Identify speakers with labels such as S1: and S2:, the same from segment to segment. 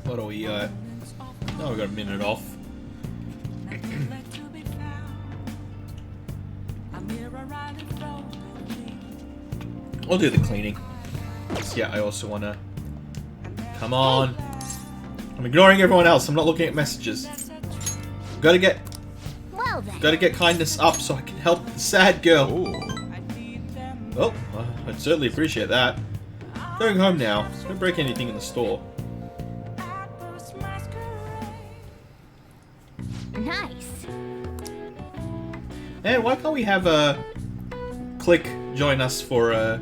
S1: What are we, oh, we got a minute off. I'll do the cleaning. Yeah, I also wanna... Come on. I'm ignoring everyone else. I'm not looking at messages. Gotta get kindness up so I can help the sad girl. Well, I'd certainly appreciate that. Going home now. Don't break anything in the store.
S2: Nice.
S1: And why can't we have a Click join us for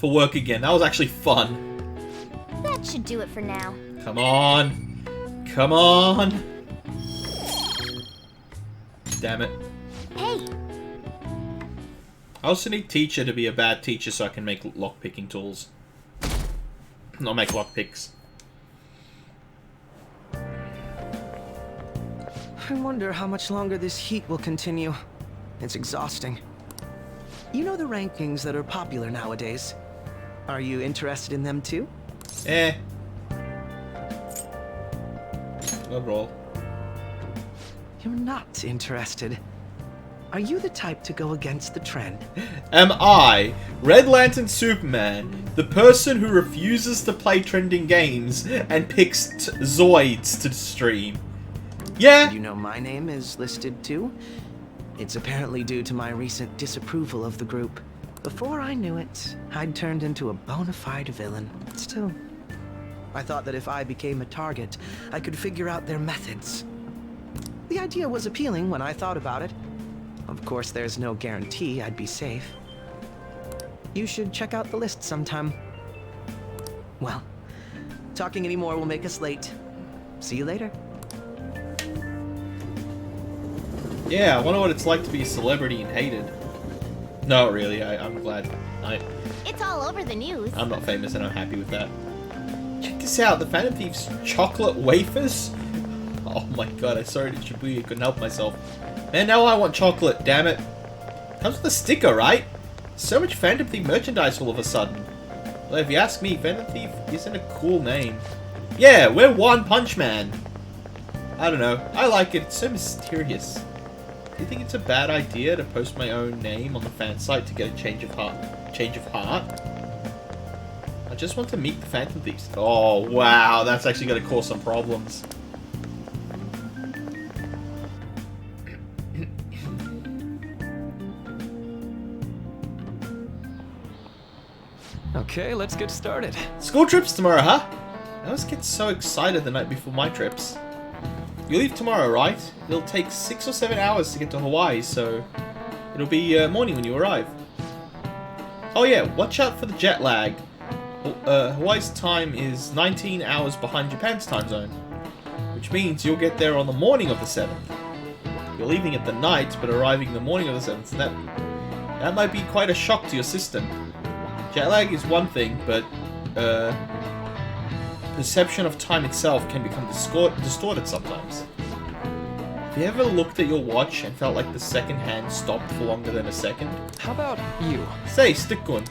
S1: work again? That was actually fun.
S2: That should do it for now.
S1: Come on. Come on. Damn it.
S2: Hey.
S1: I also need teacher to be a bad teacher so I can make lockpicking tools. Not make lockpicks.
S3: I wonder how much longer this heat will continue. It's exhausting. You know the rankings that are popular nowadays? Are you interested in them too?
S1: Eh. Overall.
S3: You're not interested. Are you the type to go against the trend?
S1: Am I, Red Lantern Superman, the person who refuses to play trending games and picks Zoids to stream? Yeah.
S3: You know my name is listed too? It's apparently due to my recent disapproval of the group. Before I knew it, I'd turned into a bona fide villain. Still, I thought that if I became a target, I could figure out their methods. The idea was appealing when I thought about it. Of course, there's no guarantee I'd be safe. You should check out the list sometime. Well, talking anymore will make us late. See you later.
S1: Yeah, I wonder what it's like to be a celebrity and hated. No, really, I'm glad.
S2: It's all over the news.
S1: I'm not famous and I'm happy with that. Check this out, the Phantom Thieves chocolate wafers? Oh my god, I saw it at Shibuya, couldn't help myself. Man, now I want chocolate, damn it. Comes with a sticker, right? So much Phantom Thief merchandise all of a sudden. Well, if you ask me, Phantom Thief isn't a cool name. Yeah, we're One Punch Man. I don't know, I like it, it's so mysterious. Do you think it's a bad idea to post my own name on the fan site to get a change of heart? I just want to meet the Phantom Thieves. Oh, wow, that's actually going to cause some problems.
S4: Okay, let's get started.
S1: School trips tomorrow, huh? I always get so excited the night before my trips. You leave tomorrow, right? It'll take 6 or 7 hours to get to Hawaii, so it'll be morning when you arrive. Oh yeah, watch out for the jet lag. Hawaii's time is 19 hours behind Japan's time zone, which means you'll get there on the morning of the 7th. You're leaving at the night, but arriving the morning of the 7th. That might be quite a shock to your system. Jet lag is one thing, but perception of time itself can become distorted sometimes. Have you ever looked at your watch and felt like the second hand stopped for longer than a second?
S4: How about you?
S1: Say, Stick-kun.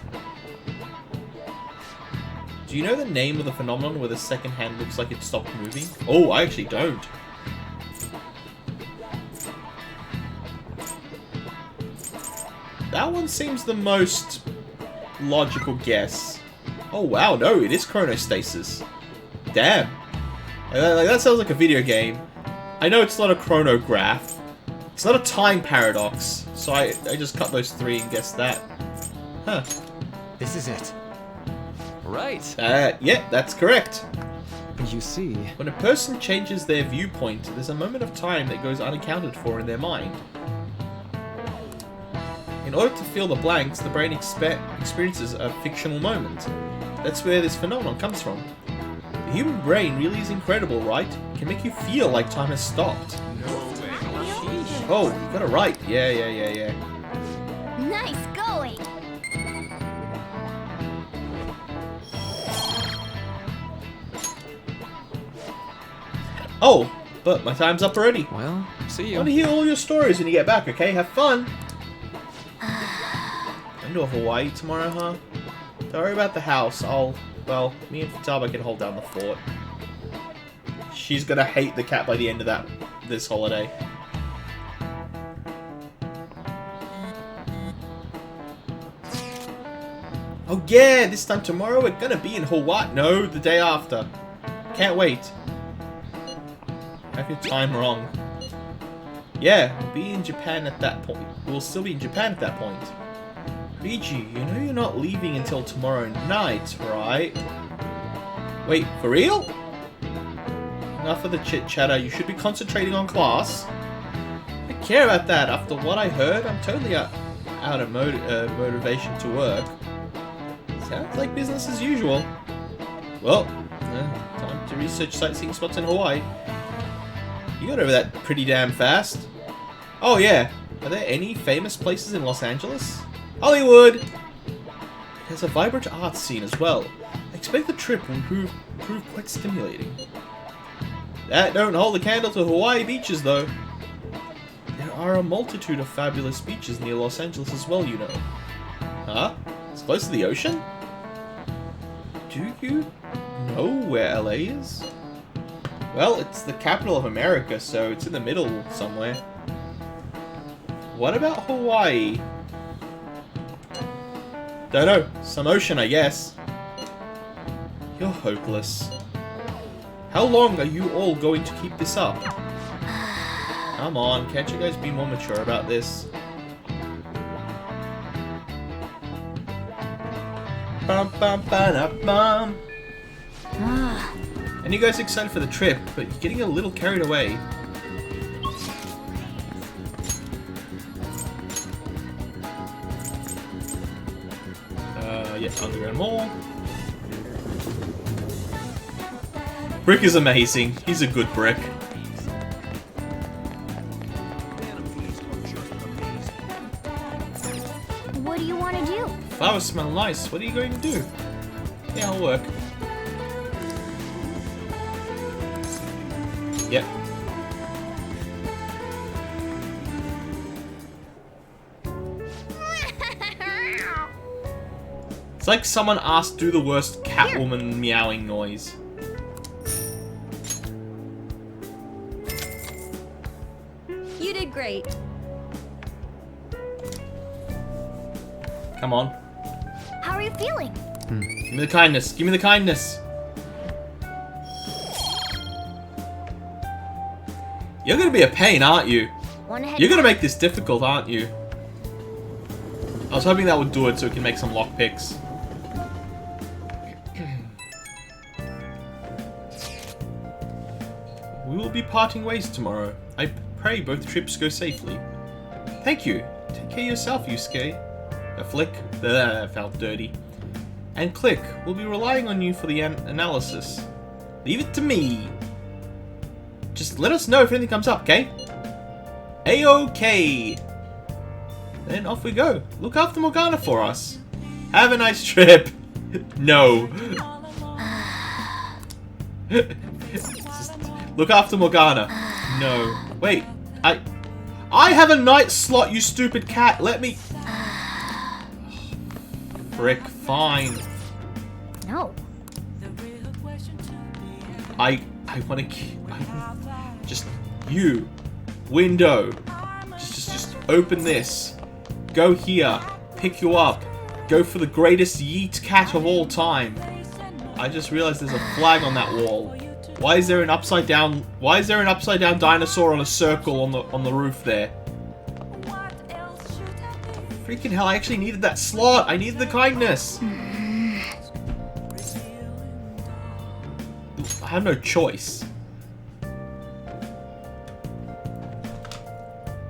S1: Do you know the name of the phenomenon where the second hand looks like it stopped moving? Oh, I actually don't. That one seems the most logical guess. Oh wow, no, it is chronostasis. Damn. That sounds like a video game. I know it's not a chronograph. It's not a time paradox. So I just cut those 3 and guessed that. Huh.
S4: This is it. Right.
S1: Yeah, that's correct.
S4: You see.
S1: When a person changes their viewpoint, there's a moment of time that goes unaccounted for in their mind. In order to fill the blanks, the brain experiences a fictional moment. That's where this phenomenon comes from. The human brain really is incredible, right? It can make you feel like time has stopped. Oh, you got it right. Yeah.
S2: Nice going.
S1: Oh, but my time's up already.
S4: Well, see
S1: I
S4: you.
S1: want to hear all your stories when you get back, okay? Have fun. Going to Hawaii tomorrow, huh? Don't worry about the house. Well, me and Futaba can hold down the fort. She's gonna hate the cat by the end of this holiday. Oh yeah, this time tomorrow we're gonna be in Hawaii. No, the day after. Can't wait. I have your time wrong. Yeah, we'll be in Japan at that point. We'll still be in Japan at that point. Ryuji, you know you're not leaving until tomorrow night, right? Wait, for real? Enough of the chit-chatter. You should be concentrating on class. I care about that. After what I heard, I'm totally out of motivation to work. Sounds like business as usual. Well, time to research sightseeing spots in Hawaii. You got over that pretty damn fast. Oh yeah, are there any famous places in Los Angeles? Hollywood! It has a vibrant art scene as well. I expect the trip will prove quite stimulating. That don't hold a candle to Hawaii beaches though. There are a multitude of fabulous beaches near Los Angeles as well, you know. Huh? It's close to the ocean? Do you know where LA is? Well, it's the capital of America, so it's in the middle somewhere. What about Hawaii? Don't know. Some ocean, I guess. You're hopeless. How long are you all going to keep this up? Come on, can't you guys be more mature about this? Bum, bum, ba-da-bum. And you guys are excited for the trip, but you're getting a little carried away. Yeah, underground mall. Brick is amazing. He's a good brick.
S2: What do you want to do?
S1: Flowers smell nice. What are you going to do? Yeah, I'll work. Yep. It's like someone asked do the worst Catwoman meowing noise.
S2: You did great.
S1: Come on.
S2: How are you feeling?
S1: Give me the kindness. Give me the kindness. You're gonna be a pain, aren't you? You're gonna make this difficult, aren't you? I was hoping that would do it so we can make some lockpicks. We will be parting ways tomorrow. I pray both trips go safely. Thank you. Take care of yourself, Yusuke. A flick. That felt dirty. And Click, we'll be relying on you for the analysis. Leave it to me. Just let us know if anything comes up, okay? A-okay. Then off we go. Look after Morgana for us. Have a nice trip. No. Just look after Morgana. No. Wait. I have a night slot, you stupid cat. Let me... Frick. Fine.
S2: No.
S1: I want to... Just... You. Window. Just open this. Go here. Pick you up. Go for the greatest yeet cat of all time. I just realized there's a flag on that wall. Why is there an upside down dinosaur on a circle on the roof there? Freaking hell, I actually needed that slot. I needed the kindness. I have no choice.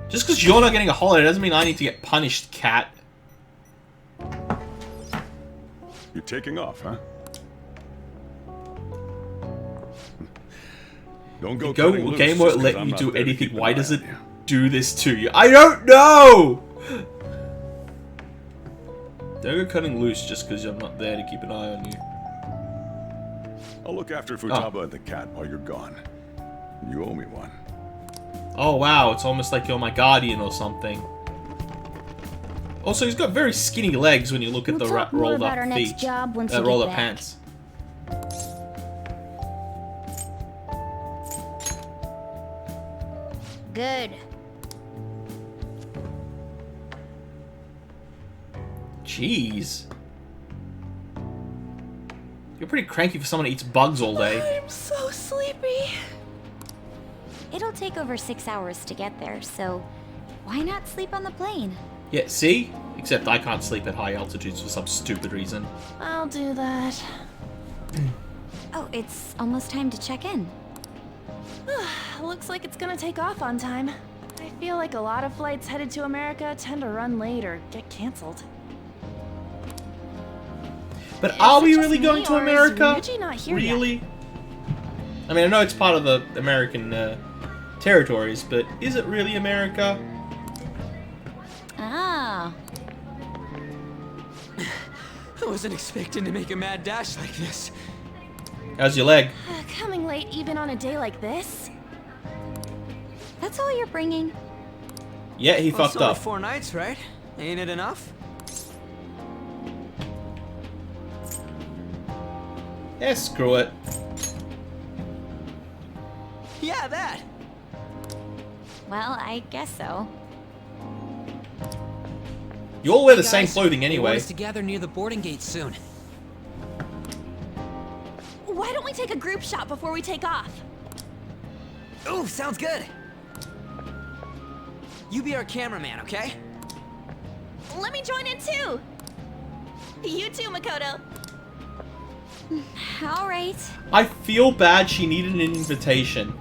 S1: Just because you're not getting a holiday doesn't mean I need to get punished, cat.
S5: You're taking off, huh? Don't go.
S1: The game won't let you do anything. Why does it do this to you? I don't know! Don't go cutting loose just because I'm not there to keep an eye on you.
S5: I'll look after Futaba and the cat while you're gone. You owe me one.
S1: Oh wow, it's almost like you're my guardian or something. Also, he's got very skinny legs when you look at the rolled up feet. Rolled up pants.
S2: Good.
S1: Jeez. You're pretty cranky for someone who eats bugs all day.
S2: I'm so sleepy. It'll take over 6 hours to get there, so why not sleep on the plane?
S1: Yeah, see? Except I can't sleep at high altitudes for some stupid reason.
S2: I'll do that. Oh, it's almost time to check in.
S6: Looks like it's gonna take off on time. I feel like a lot of flights headed to America tend to run late or get canceled.
S1: But
S6: Is
S1: are
S6: it
S1: we
S6: just
S1: really
S6: me,
S1: going to
S6: or is
S1: America?
S6: Ryuji not here yet?
S1: Really? I mean, I know it's part of the American territories, but is it really America?
S2: Ah.
S4: I wasn't expecting to make a mad dash like this.
S1: How's your leg?
S6: Coming late even on a day like this?
S2: That's all you're bringing?
S1: Yeah, he
S3: Well, it's
S1: fucked
S3: only
S1: up.
S3: 4 nights, right? Ain't it enough?
S1: Yeah, screw it.
S3: Yeah, that.
S2: Well, I guess so.
S1: You all wear the
S7: Hey,
S1: same
S7: guys,
S1: clothing
S7: they want
S1: anyway.
S7: us to gather near the boarding gate soon.
S6: Why don't we take a group shot before we take off?
S3: Ooh, sounds good. You be our cameraman, okay?
S6: Let me join in too! You too, Makoto.
S2: All right.
S1: I feel bad she needed an invitation.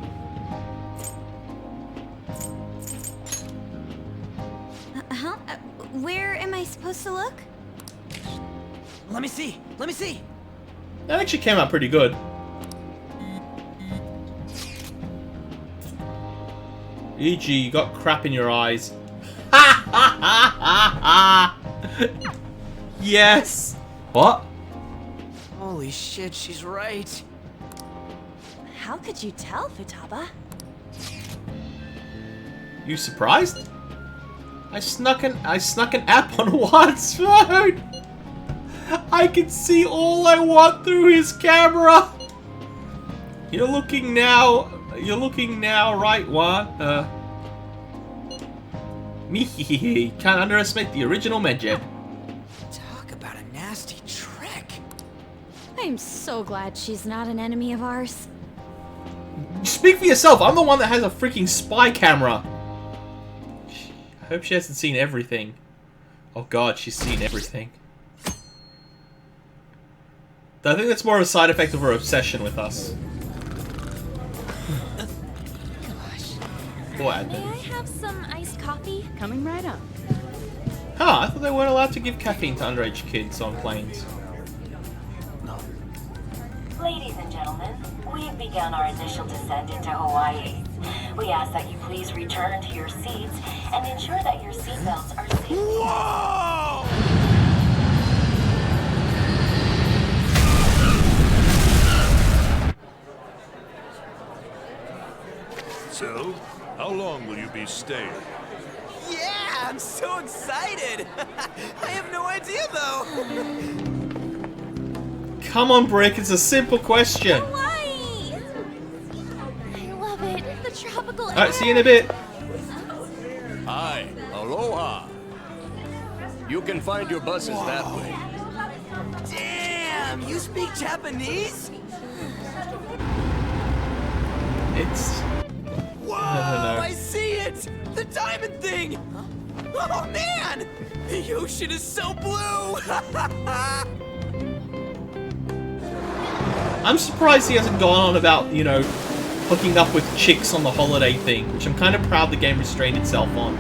S2: Huh? Where am I supposed to look?
S3: Let me see. Let me see.
S1: That actually came out pretty good. E.g., you got crap in your eyes. Ha ha ha ha ha! Yes! What?
S3: Holy shit, she's right.
S6: How could you tell, Futaba?
S1: You surprised? I snuck an app on Juan's phone! I can see all I want through his camera! You're looking now, right, Juan? Me, can't underestimate the original Medjed.
S3: Talk about a nasty trick.
S2: I'm so glad she's not an enemy of ours.
S1: Speak for yourself, I'm the one that has a freaking spy camera! I hope she hasn't seen everything. Oh god, she's seen everything. I think that's more of a side effect of her obsession with us. Boy,
S6: May I have some iced coffee? Coming right up.
S1: Huh, I thought they weren't allowed to give caffeine to underage kids on planes.
S8: Ladies and gentlemen, we've begun our initial descent into Hawaii. We ask that you please return to your seats and ensure that your seatbelts are safely...
S3: Whoa!
S5: So, how long will you be staying?
S3: Yeah, I'm so excited. I have no idea though.
S1: Come on, Brick, it's a simple question.
S6: Hawaii! I love it. The tropical air.
S1: Alright, see you in a bit.
S9: Hi, aloha. You can find your buses that way.
S3: Damn, you speak Japanese?
S1: It's...
S3: Whoa,
S1: no.
S3: I see it! The diamond thing! Oh man! The ocean is so blue!
S1: I'm surprised he hasn't gone on about, you know, hooking up with chicks on the holiday thing, which I'm kind of proud the game restrained itself on.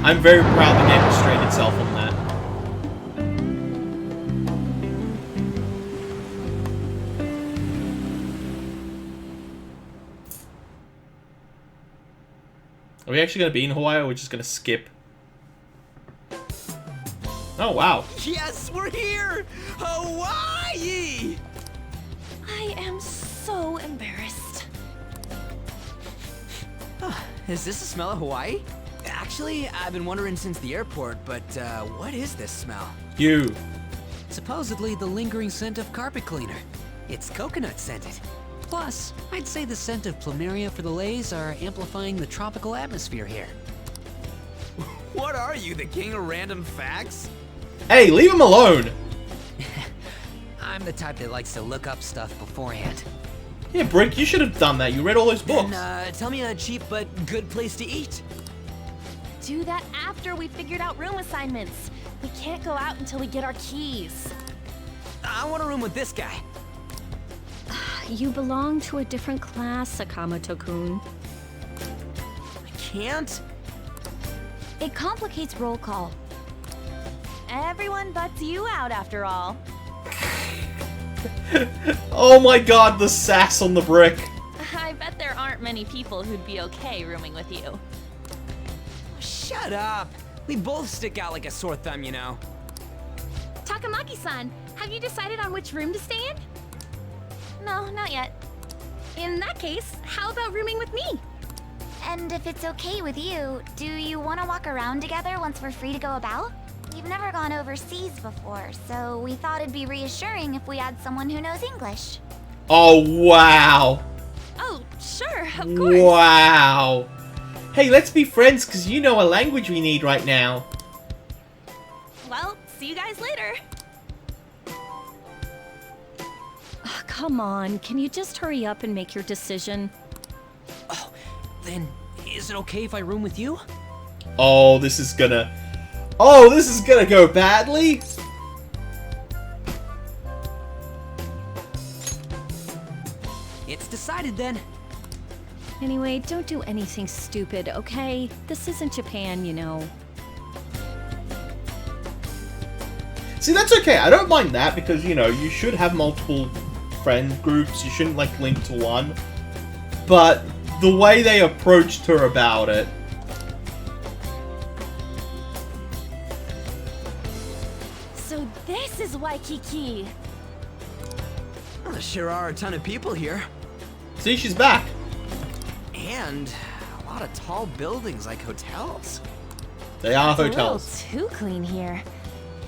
S1: I'm very proud the game restrained itself on that. Are we actually going to be in Hawaii, or are we just going to skip? Oh, wow.
S3: Yes, we're here! Hawaii!
S6: I am so embarrassed.
S3: Is this the smell of Hawaii? Actually, I've been wondering since the airport, but what is this smell?
S1: You.
S7: Supposedly the lingering scent of carpet cleaner.
S3: It's coconut scented.
S7: Plus, I'd say the scent of plumeria for the lays are amplifying the tropical atmosphere here.
S4: What are you, the king of random facts?
S1: Hey, leave him alone!
S7: I'm the type that likes to look up stuff beforehand.
S1: Yeah, Brick, you should have done that. You read all those books.
S4: Then, tell me a cheap but good place to eat.
S6: Do that after we figured out room assignments. We can't go out until we get our keys.
S4: I want a room with this guy.
S10: You belong to a different class, Sakamoto-kun.
S4: I can't.
S2: It complicates roll call.
S6: Everyone butts you out after all.
S1: Oh my god, the sass on the Brick.
S6: I bet there aren't many people who'd be okay rooming with you.
S4: Shut up. We both stick out like a sore thumb, you know.
S6: Takamaki-san, have you decided on which room to stay in? No, not yet. In that case, how about rooming with me?
S2: And if it's okay with you, do you want to walk around together once we're free to go about? We've never gone overseas before, so we thought it'd be reassuring if we had someone who knows English.
S1: Oh, wow.
S6: Oh, sure, of course.
S1: Wow. Hey, let's be friends, because you know a language we need right now.
S6: Well, see you guys later.
S10: Oh, come on, can you just hurry up and make your decision?
S7: Oh, then is it okay if I room with you?
S1: Oh, this is gonna... Oh, this is gonna go badly.
S7: It's decided then.
S10: Anyway, don't do anything stupid, okay? This isn't Japan, you know.
S1: See, that's okay. I don't mind that because, you know, you should have multiple friend groups. You shouldn't, like, link to one. But the way they approached her about it...
S6: So this is Waikiki.
S4: Well, there sure are a ton of people here.
S1: See, she's back.
S4: And a lot of tall buildings like hotels.
S1: They are
S6: It's
S1: hotels.
S6: a little too clean here.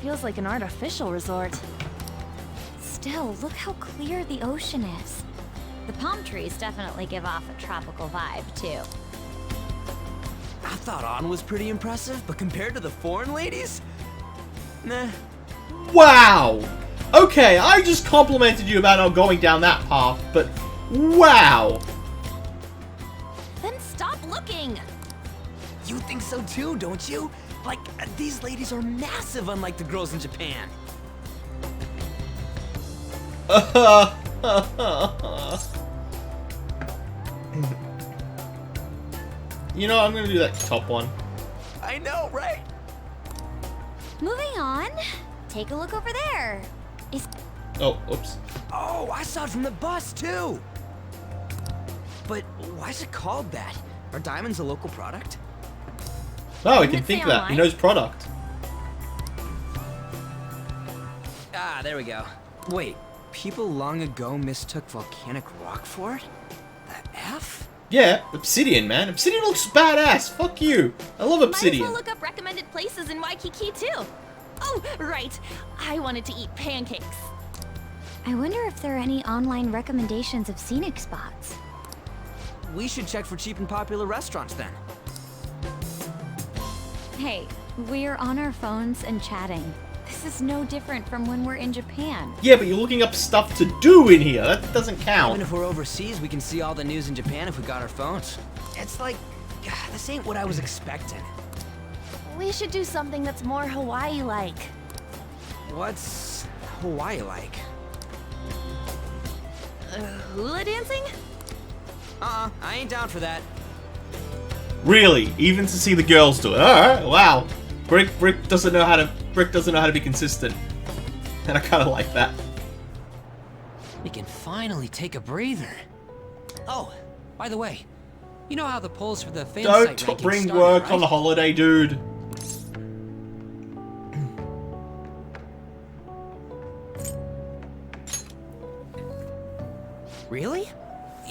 S6: Feels like an artificial resort.
S2: Still, look how clear the ocean is. The palm trees definitely give off a tropical vibe, too.
S4: I thought Ann was pretty impressive, but compared to the foreign ladies? Nah.
S1: Wow! Okay, I just complimented you about not going down that path, but wow!
S6: Then stop looking!
S4: You think so too, don't you? Like, these ladies are massive unlike the girls in Japan.
S1: You know, I'm gonna do that top one.
S4: I know, right?
S2: Moving on. Take a look over there. Is
S1: Oh, oops.
S4: Oh, I saw it from the bus too! But why is it called that? Are diamonds a local product?
S1: Oh, he
S6: Didn't
S1: can
S6: it
S1: think
S6: say
S1: that. He
S6: online?
S1: knows product.
S4: Ah, there we go. Wait, people long ago mistook volcanic rock for it? The F?
S1: Yeah, obsidian, man. Obsidian looks badass. Fuck you. I love
S6: Might as
S1: obsidian.
S6: well look up recommended places in Waikiki too. Oh, right. I wanted to eat pancakes.
S2: I wonder if there are any online recommendations of scenic spots.
S4: We should check for cheap and popular restaurants then.
S2: Hey, we're on our phones and chatting. This is no different from when we're in Japan.
S1: Yeah, but you're looking up stuff to do in here. That doesn't
S4: Even
S1: count.
S4: if we're overseas, we can see all the news in Japan if we got our phones. It's like, this ain't what I was expecting.
S6: We should do something that's more Hawaii-like.
S4: What's Hawaii like?
S6: Hula dancing?
S4: I ain't down for that.
S1: Really, even to see the girls do it. Alright, wow. Brick doesn't know how to be consistent. And I kinda like that.
S7: We can finally take a breather. Oh, by the way, you know how the polls for the fan site
S1: Don't
S7: ranking
S1: bring
S7: started,
S1: work
S7: right?
S1: on the holiday, dude.
S7: Really?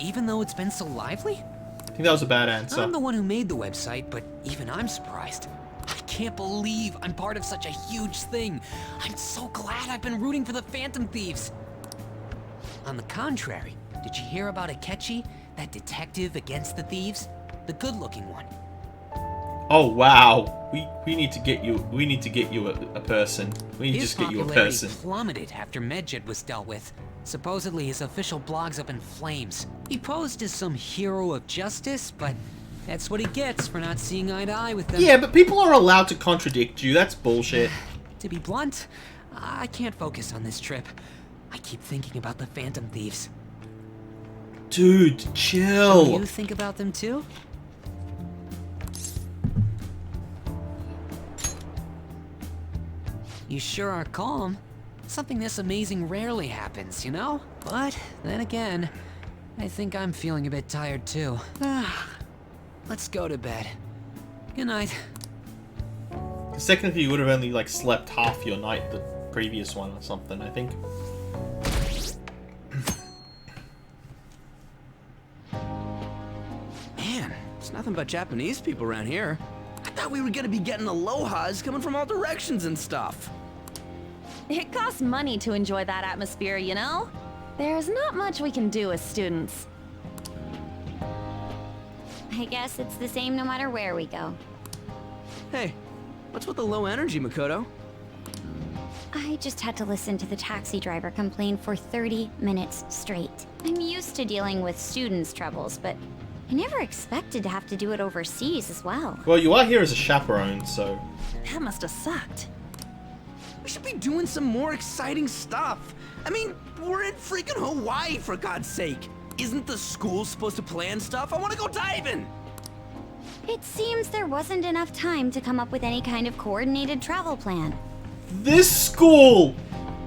S7: Even though it's been so lively?
S1: I think that was a bad answer.
S7: I'm the one who made the website, but even I'm surprised. I can't believe I'm part of such a huge thing. I'm so glad I've been rooting for the Phantom Thieves. On the contrary, Did you hear about Akechi? That detective against the thieves? The good-looking one.
S1: Oh wow, we need to get you. We need to get you a person. We need to
S7: His
S1: just get you a
S7: popularity
S1: person.
S7: plummeted after Medjed was dealt with. Supposedly his official blog's up in flames. He posed as some hero of justice, but that's what he gets for not seeing eye to eye with them.
S1: Yeah, but people are allowed to contradict you. That's bullshit.
S7: To be blunt, I can't focus on this trip. I keep thinking about the Phantom Thieves.
S1: Dude,
S7: Do
S1: chill.
S7: you think about them too? You sure are calm. Something this amazing rarely happens, you know? But then again, I think I'm feeling a bit tired too. Let's go to bed. Good night.
S1: Because technically you would have only like slept half your night the previous one or something, I think.
S4: Man, it's nothing but Japanese people around here. I thought we were gonna be getting alohas coming from all directions and stuff.
S6: It costs money to enjoy that atmosphere, you know? There's not much we can do as students.
S2: I guess it's the same no matter where we go.
S4: Hey, what's with the low energy, Makoto?
S2: I just had to listen to the taxi driver complain for 30 minutes straight. I'm used to dealing with students' troubles, but I never expected to have to do it overseas as well.
S1: Well, you are here as a chaperone, so...
S6: That must have sucked.
S4: We should be doing some more exciting stuff. I mean, we're in freaking Hawaii, for God's sake. Isn't the school supposed to plan stuff? I want to go diving.
S2: It seems there wasn't enough time to come up with any kind of coordinated travel plan.
S1: This school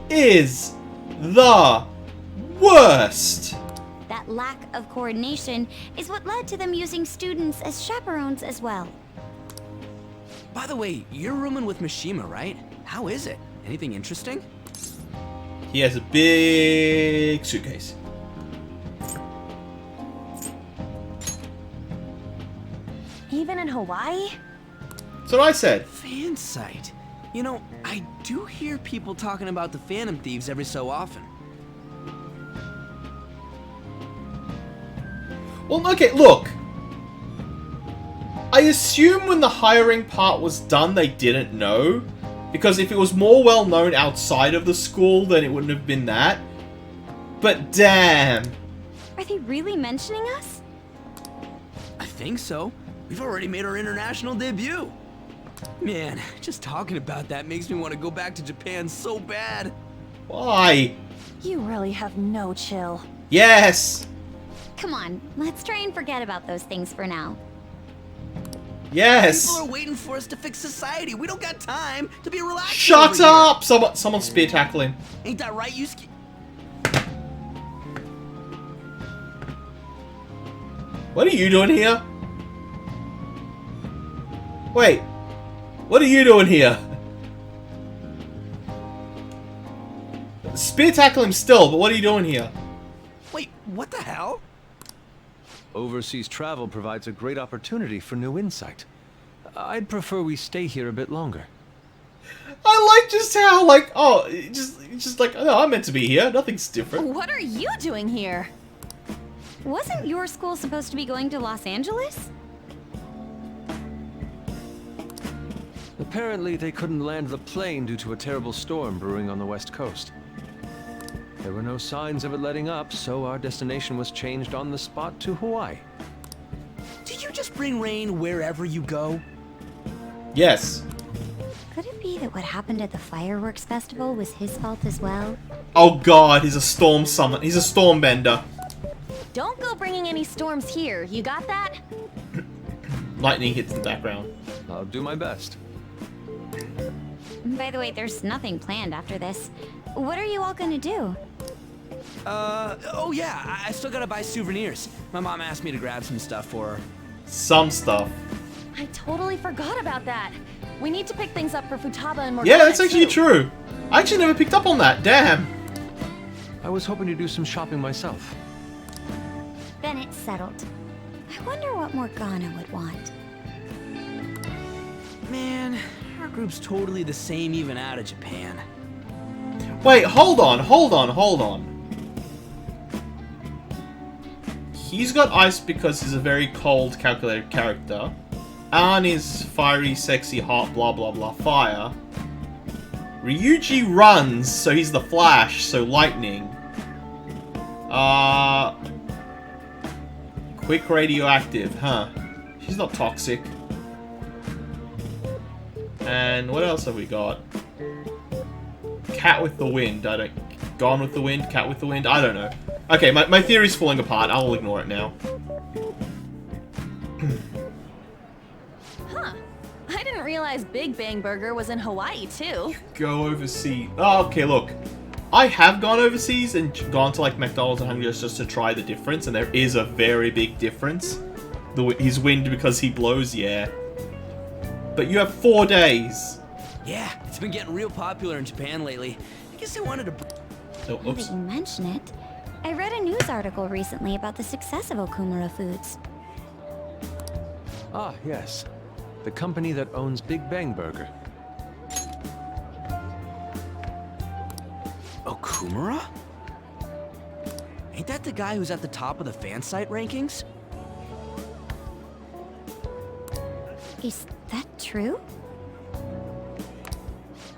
S1: is the worst.
S2: That lack of coordination is what led to them using students as chaperones as well.
S4: By the way, you're rooming with Mishima, right? How is it? Anything interesting?
S1: He has a big suitcase.
S6: Even in Hawaii?
S1: That's what I said.
S4: Fan site. You know, I do hear people talking about the Phantom Thieves every so often.
S1: Well, okay, look. I assume when the hiring part was done, they didn't know. Because if it was more well known outside of the school, then it wouldn't have been that. But damn.
S2: Are they really mentioning us?
S4: I think so. We've already made our international debut. Man, just talking about that makes me want to go back to Japan so bad.
S1: Why?
S6: You really have no chill.
S1: Yes.
S2: Come on, let's try and forget about those things for now.
S1: Yes.
S4: People are waiting for us to fix society. We don't got time to be relaxed.
S1: Shut up! Someone spear tackle him.
S4: Ain't that right, Yusuke?
S1: What are you doing here? Wait. What are you doing here? Spear tackle him still, but what are you doing here?
S4: Wait, what the hell?
S11: Overseas travel provides a great opportunity for new insight. I'd prefer we stay here a bit longer.
S1: I like just how, like, oh, just like, oh, I'm meant to be here. Nothing's different.
S6: What are you doing here?
S2: Wasn't your school supposed to be going to Los Angeles?
S11: Apparently, they couldn't land the plane due to a terrible storm brewing on the west coast. There were no signs of it letting up, so our destination was changed on the spot to Hawaii.
S4: Do you just bring rain wherever you go?
S1: Yes.
S2: Could it be that what happened at the fireworks festival was his fault as well?
S1: Oh god, he's a storm summon. He's a storm bender.
S6: Don't go bringing any storms here, you got that?
S1: Lightning hits the background.
S11: I'll do my best.
S2: By the way, there's nothing planned after this. What are you all gonna do?
S4: Oh yeah, I still gotta buy souvenirs. My mom asked me to grab some stuff for her.
S1: Some stuff.
S6: I totally forgot about that. We need to pick things up for Futaba and Morgana.
S1: Yeah, that's actually
S6: too.
S1: true. I actually never picked up on that. Damn.
S11: I was hoping to do some shopping myself.
S2: Then it's settled. I wonder what Morgana would want.
S4: Man, our group's totally the same even out of Japan.
S1: Wait, hold on. he's got ice because he's a very cold, calculated character. Ann is fiery, sexy, hot, blah blah blah, fire. Ryuji runs, so he's the Flash, so lightning. Quick, radioactive, huh? She's not toxic. And what else have we got? Cat with the wind. Gone with the wind? Cat with the wind? I don't know. Okay, my theory's falling apart. I'll ignore it now.
S6: Huh. I didn't realize Big Bang Burger was in Hawaii, too.
S1: Go overseas. Oh, okay, look. I have gone overseas and gone to like McDonald's and Hungry just to try the difference, and there is a very big difference. His wind because he blows, yeah. But you have 4 days.
S4: Yeah, it's been getting real popular in Japan lately. I guess I wanted to...
S1: Oh,
S2: Now
S1: oops.
S2: that you mention it, I read a news article recently about the success of Okumura Foods.
S11: Ah, yes. The company that owns Big Bang Burger.
S4: Okumura? Ain't that the guy who's at the top of the fan site rankings?
S2: Is that true?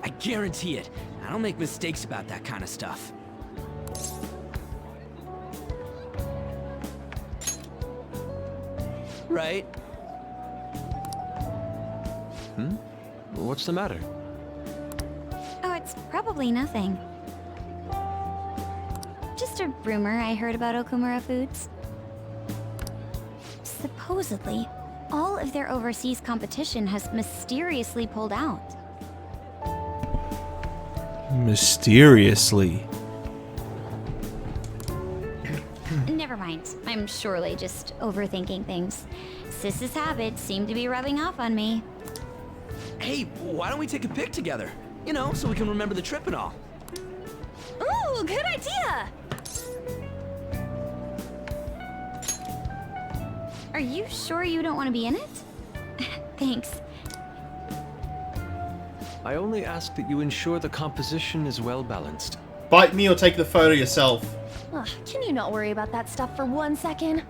S4: I guarantee it. I don't make mistakes about that kind of stuff. Right?
S11: What's the matter?
S2: Oh, it's probably nothing. Just a rumor I heard about Okumura Foods. Supposedly, all of their overseas competition has mysteriously pulled out.
S1: Mysteriously.
S2: Never mind. I'm surely just overthinking things. Sis's habits seem to be rubbing off on me.
S4: Hey, why don't we take a pic together? You know, so we can remember the trip and all.
S6: Ooh, good idea!
S2: Are you sure you don't want to be in it? Thanks.
S11: I only ask that you ensure the composition is well balanced.
S1: Bite me or take the photo yourself.
S6: Ugh, can you not worry about that stuff for 1 second?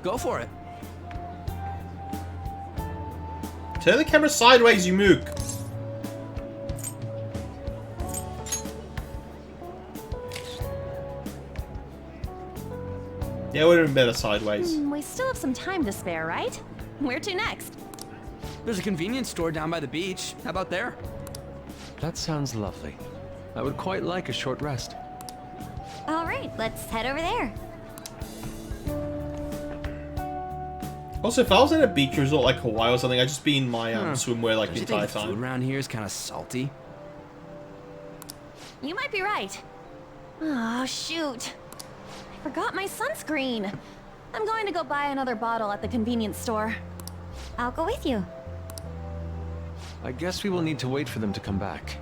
S4: Go for it.
S1: Turn the camera sideways, you mook. Yeah, it would have been better sideways.
S6: We still have some time to spare, right? Where to next?
S4: There's a convenience store down by the beach. How about there?
S11: That sounds lovely. I would quite like a short rest.
S2: All right, let's head over there.
S1: Also, if I was at a beach resort like Hawaii or something, I'd just be in my swimwear like
S4: Don't
S1: the
S4: you think
S1: entire
S4: the food
S1: time.
S4: around here is kind of salty?
S6: You might be right. Oh, shoot. I forgot my sunscreen. I'm going to go buy another bottle at the convenience store.
S2: I'll go with you.
S11: I guess we will need to wait for them to come back.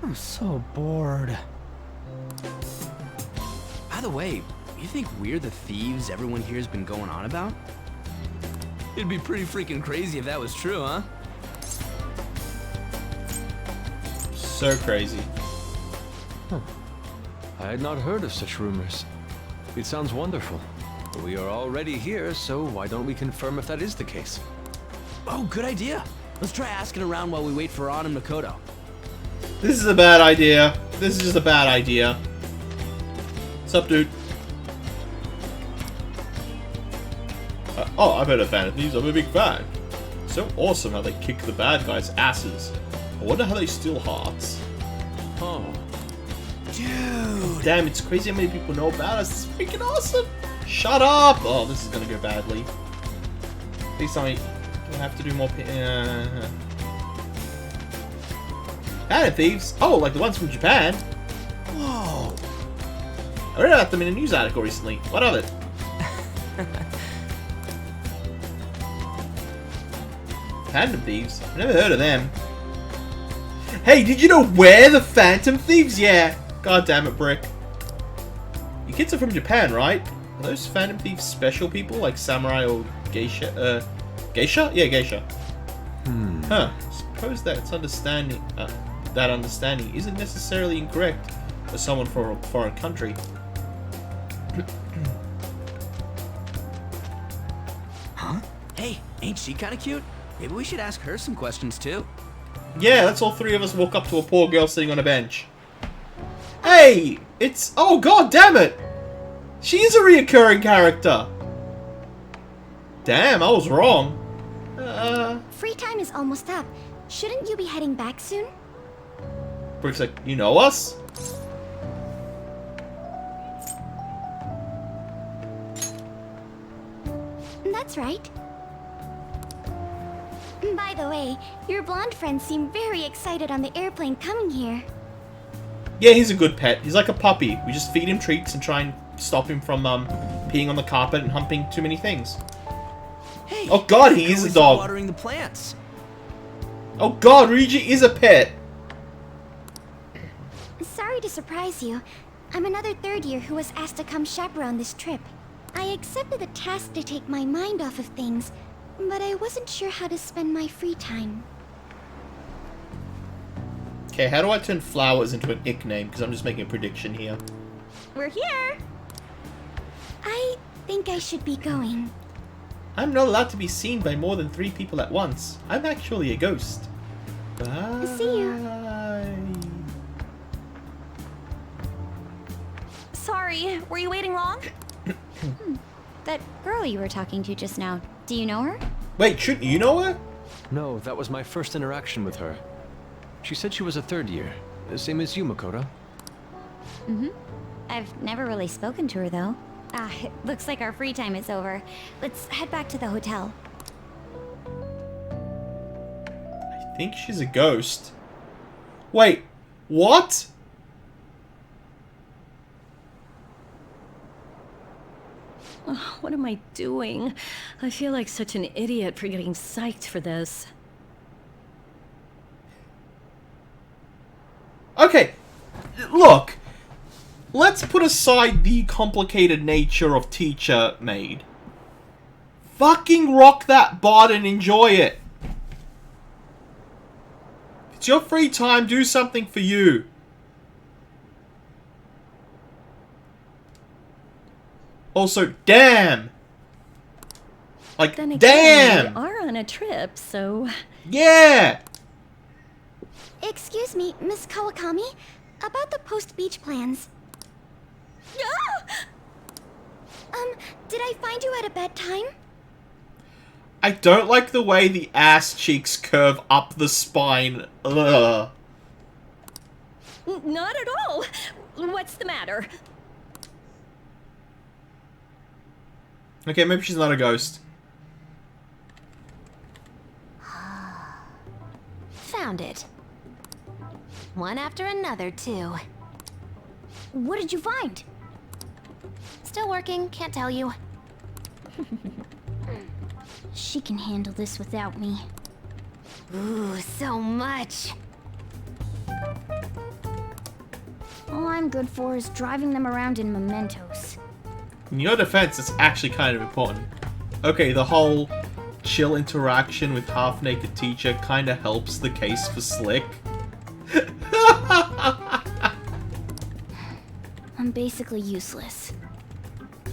S4: I'm so bored. By the way, you think we're the thieves everyone here's been going on about? It'd be pretty freaking crazy if that was true, huh?
S1: So crazy.
S11: I had not heard of such rumors. It sounds wonderful. We are already here, so why don't we confirm if that is the case?
S4: Oh, good idea. Let's try asking around while we wait for An and Makoto.
S1: This is a bad idea. This is just a bad idea. What's up, dude? Oh, I've heard of Fan of Thieves. I'm a big fan. So awesome how they kick the bad guys' asses. I wonder how they steal hearts.
S11: Oh.
S4: Dude!
S1: Damn, it's crazy how many people know about us. It's freaking awesome. Shut up! Oh, this is gonna go badly. Please tell me we'll have to do more. Fan of Thieves? Oh, like the ones from Japan?
S4: Whoa!
S1: I read about them in a news article recently. What of it? Phantom Thieves? I've never heard of them. Hey, did you know we're the Phantom Thieves? Yeah. God damn it, Brick. You kids are from Japan, right? Are those Phantom Thieves special people like samurai or geisha? Geisha? Yeah, geisha. Huh. Suppose that understanding isn't necessarily incorrect for someone from a foreign country.
S4: Huh? Hey, ain't she kind of cute? Maybe we should ask her some questions too.
S1: Yeah, let's all three of us walk up to a poor girl sitting on a bench. Hey! It's... Oh, god damn it! She's a reoccurring character! Damn, I was wrong.
S2: Free time is almost up. Shouldn't you be heading back soon?
S1: Brick's like, you know us?
S2: That's right. By the way, your blonde friends seem very excited on the airplane coming here.
S1: Yeah, he's a good pet. He's like a puppy. We just feed him treats and try and stop him from peeing on the carpet and humping too many things.
S4: Hey,
S1: oh god, he is a dog.
S4: Watering the plants.
S1: Oh god, Ryuji is a pet.
S2: Sorry to surprise you. I'm another third year who was asked to come chaperone this trip. I accepted the task to take my mind off of things, but I wasn't sure how to spend my free time.
S1: Okay, how do I turn flowers into an ick name? Because I'm just making a prediction here.
S2: We're here! I think I should be going.
S1: I'm not allowed to be seen by more than 3 people at once. I'm actually a ghost. Bye.
S2: See you.
S6: Sorry, were you waiting long?
S10: That girl you were talking to just now, do you know her?
S1: Wait, shouldn't you know her?
S11: No, that was my first interaction with her. She said she was a third year, the same as you, Makoto.
S10: Mm-hmm. I've never really spoken to her, though. Ah, it looks like our free time is over. Let's head back to the hotel.
S1: I think she's a ghost. Wait, what?
S10: Oh, what am I doing? I feel like such an idiot for getting psyched for this.
S1: Okay, look. Let's put aside the complicated nature of Teacher Maid. Fucking rock that bot and enjoy it. It's your free time, do something for you. Also, damn! Like,
S10: Then again,
S1: damn!
S10: we are on a trip, so...
S1: Yeah!
S2: Excuse me, Miss Kawakami, about the post-beach plans. Did I find you at a bad time?
S1: I don't like the way the ass cheeks curve up the spine. Ugh.
S10: Not at all! What's the matter?
S1: Okay, maybe she's not a ghost.
S2: Found it. One after another, too.
S10: What did you find?
S2: Still working, can't tell you.
S10: She can handle this without me.
S2: Ooh, so much.
S10: All I'm good for is driving them around in mementos.
S1: In your defense, it's actually kind of important. Okay, the whole chill interaction with half-naked teacher kind of helps the case for Slick.
S10: I'm basically useless.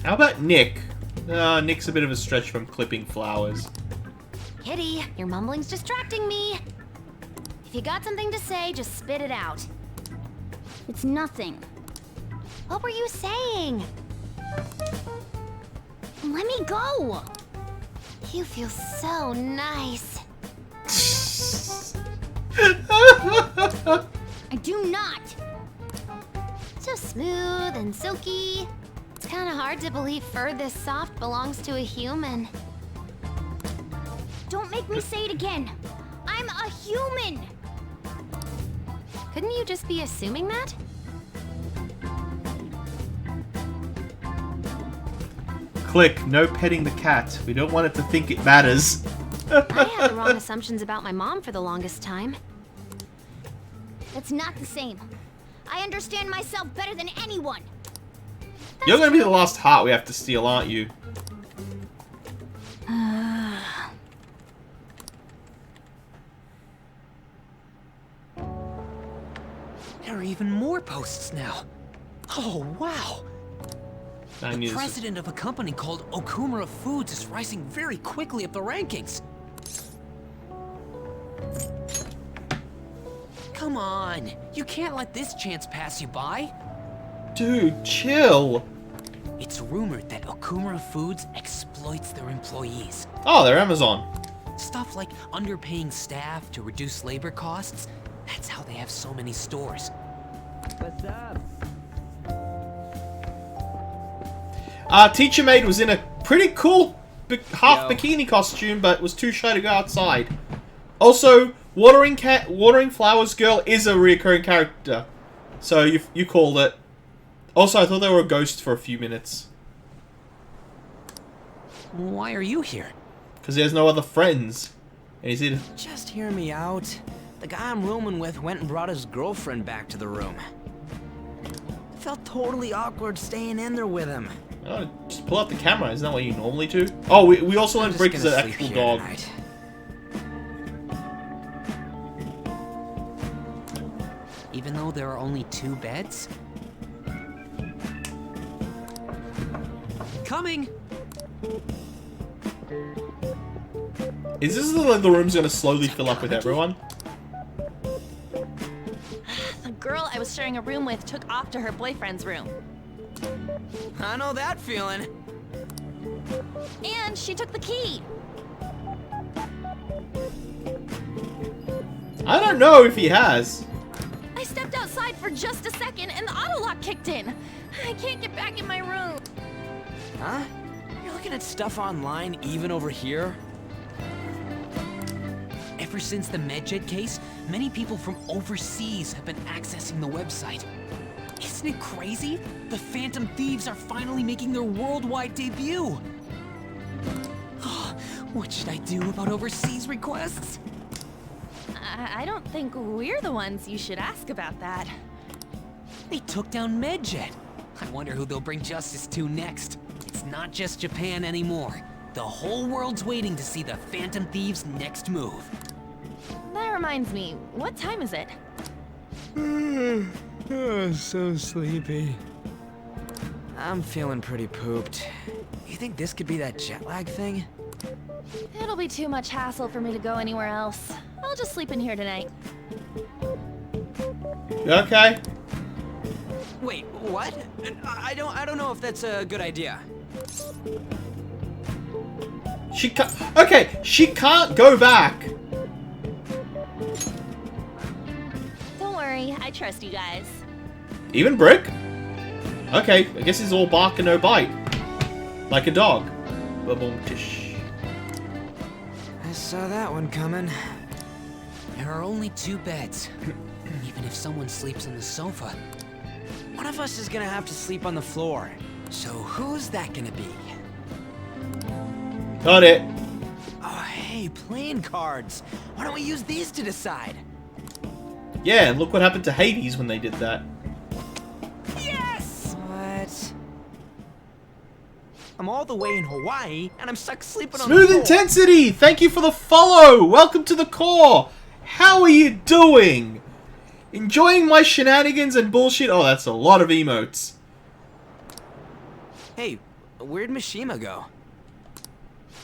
S1: How about Nick? Nick's a bit of a stretch from clipping flowers.
S2: Kitty, your mumbling's distracting me. If you got something to say, just spit it out.
S10: It's nothing.
S2: What were you saying?
S10: Let me go!
S2: You feel so nice.
S10: I do not!
S2: So smooth and silky. It's kind of hard to believe fur this soft belongs to a human.
S10: Don't make me say it again! I'm a human!
S2: Couldn't you just be assuming that?
S1: Click, no petting the cat. We don't want it to think it matters.
S2: I had the wrong assumptions about my mom for the longest time.
S10: That's not the same. I understand myself better than anyone!
S1: You're gonna be the last heart we have to steal, aren't you?
S4: There are even more posts now. Oh, wow.
S1: I
S7: The
S1: knew this was-
S7: president of a company called Okumura Foods is rising very quickly up the rankings. Come on, you can't let this chance pass you by.
S1: Dude, chill.
S7: It's rumored that Okumura Foods exploits their employees.
S1: Oh, they're Amazon.
S7: Stuff like underpaying staff to reduce labor costs. That's how they have so many stores.
S3: What's up?
S1: Teacher Maid was in a pretty cool half
S3: Yo.
S1: bikini costume, but was too shy to go outside. Also, Watering Flowers Girl is a reoccurring character, so you called it. Also, I thought they were a ghost for a few minutes.
S7: Why are you here?
S1: Because he has no other friends. And he's in.
S4: Just hear me out. The guy I'm rooming with went and brought his girlfriend back to the room. Felt totally awkward staying in there with him.
S1: Oh, just pull out the camera. Isn't that what you normally do? Oh, we also
S4: I'm
S1: learned
S4: just
S1: Brick is
S4: gonna
S1: an
S4: sleep
S1: actual
S4: here
S1: dog.
S4: tonight.
S7: Even though there are only 2 beds? Coming!
S1: Is this the room's gonna slowly fill up with everyone?
S6: The girl I was sharing a room with took off to her boyfriend's room.
S4: I know that feeling.
S6: And she took the key.
S1: I don't know if he has.
S6: I stepped outside for just a second and the auto lock kicked in. I can't get back in my room.
S4: Huh? You're looking at stuff online even over here?
S7: Ever since the MedJet case, many people from overseas have been accessing the website. Isn't it crazy? The Phantom Thieves are finally making their worldwide debut. What should I do about overseas requests?
S6: I don't think we're the ones you should ask about that.
S7: They took down MedJet. I wonder who they'll bring justice to next. It's not just Japan anymore. The whole world's waiting to see the Phantom Thieves' next move.
S6: That reminds me, what time is it?
S4: Oh, so sleepy. I'm feeling pretty pooped. You think this could be that jet lag thing?
S6: It'll be too much hassle for me to go anywhere else. I'll just sleep in here tonight.
S1: You okay?
S4: Wait, what? I don't know if that's a good idea.
S1: She can't. Okay, she can't go back.
S6: Don't worry, I trust you guys.
S1: Even Brick? Okay, I guess he's all bark and no bite. Like a dog. Ba-boom tish.
S4: I saw that one coming.
S7: There are only 2 beds. Even if someone sleeps on the sofa.
S4: One of us is gonna have to sleep on the floor. So who's that gonna be?
S1: Got it.
S4: Oh, hey, playing cards. Why don't we use these to decide?
S1: Yeah, and look what happened to Hades when they did that.
S4: Yes! What? I'm all the way in Hawaii, and I'm stuck sleeping on the
S1: Smooth
S4: floor.
S1: Intensity! Thank you for the follow! Welcome to the core! How are you doing? Enjoying my shenanigans and bullshit? Oh, that's a lot of emotes.
S4: Hey, where'd Mishima go?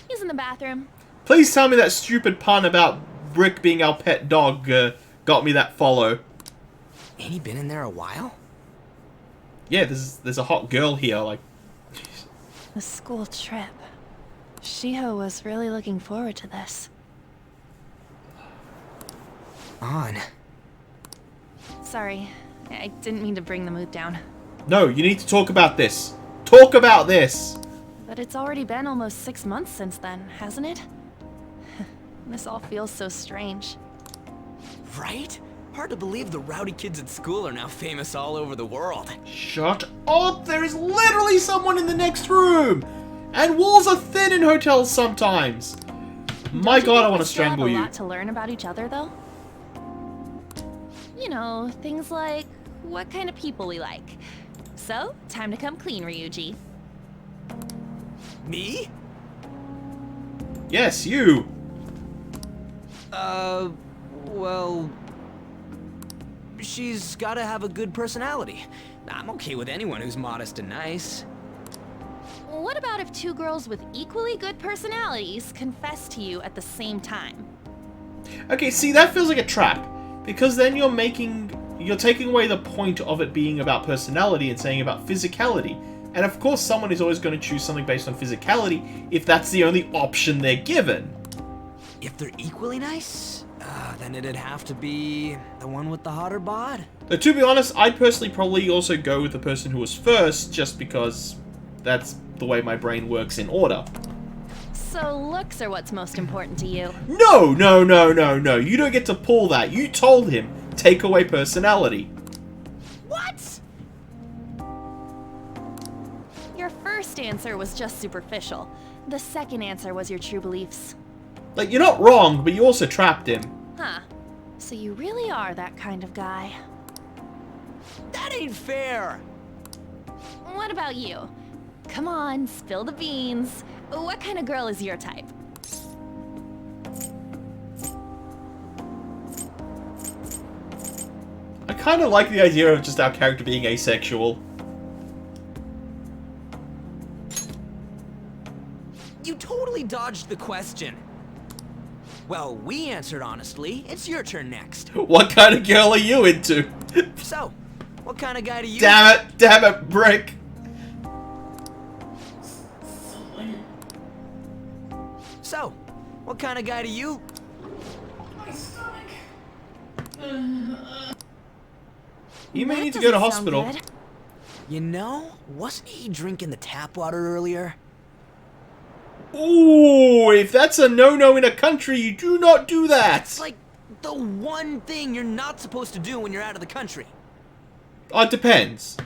S6: He's in the bathroom.
S1: Please tell me that stupid pun about Brick being our pet dog got me that follow.
S4: Ain't he been in there a while?
S1: Yeah, there's a hot girl here, like...
S6: The school trip. Shiho was really looking forward to this.
S4: On.
S6: Sorry, I didn't mean to bring the mood down.
S1: No, you need to talk about this. Talk about this!
S6: But it's already been almost 6 months since then, hasn't it? This all feels so strange.
S4: Right? Hard to believe the rowdy kids at school are now famous all over the world.
S1: Shut up! There is literally someone in the next room! And walls are thin in hotels sometimes! My god, I want to strangle
S6: You
S1: you.
S6: have a lot to learn about each other, though. You know, things like what kind of people we like. So, time to come clean, Ryuji.
S4: Me?
S1: Yes, you!
S4: Well... She's gotta have a good personality. I'm okay with anyone who's modest and nice.
S6: What about if two girls with equally good personalities confess to you at the same time?
S1: Okay, see, that feels like a trap. Because then you're taking away the point of it being about personality and saying about physicality. And of course someone is always going to choose something based on physicality if that's the only option they're given.
S4: If they're equally nice, then it'd have to be the one with the hotter bod.
S1: But to be honest, I'd personally probably also go with the person who was first, just because that's the way my brain works in order.
S6: So looks are what's most important to you.
S1: No, no, no, no, no. You don't get to pull that. You told him, take away personality.
S6: What? Your first answer was just superficial. The second answer was your true beliefs.
S1: Like, you're not wrong, but you also trapped him.
S6: Huh. So you really are that kind of guy.
S4: That ain't fair!
S6: What about you? Come on, spill the beans. What kind of girl is your type?
S1: I kind of like the idea of just our character being asexual.
S4: You totally dodged the question. Well, we answered honestly. It's your turn next.
S1: What kind of girl are you into?
S4: So, what kind of guy do you...
S1: Damn it, Brick.
S4: So, what kind of guy do you...
S1: You may
S6: That
S1: need to go to
S6: doesn't sound
S1: hospital.
S6: good.
S4: You know, wasn't he drinking the tap water earlier?
S1: Ooh, if that's a no-no in a country, you do not do that.
S4: It's like the one thing you're not supposed to do when you're out of the country.
S1: It depends.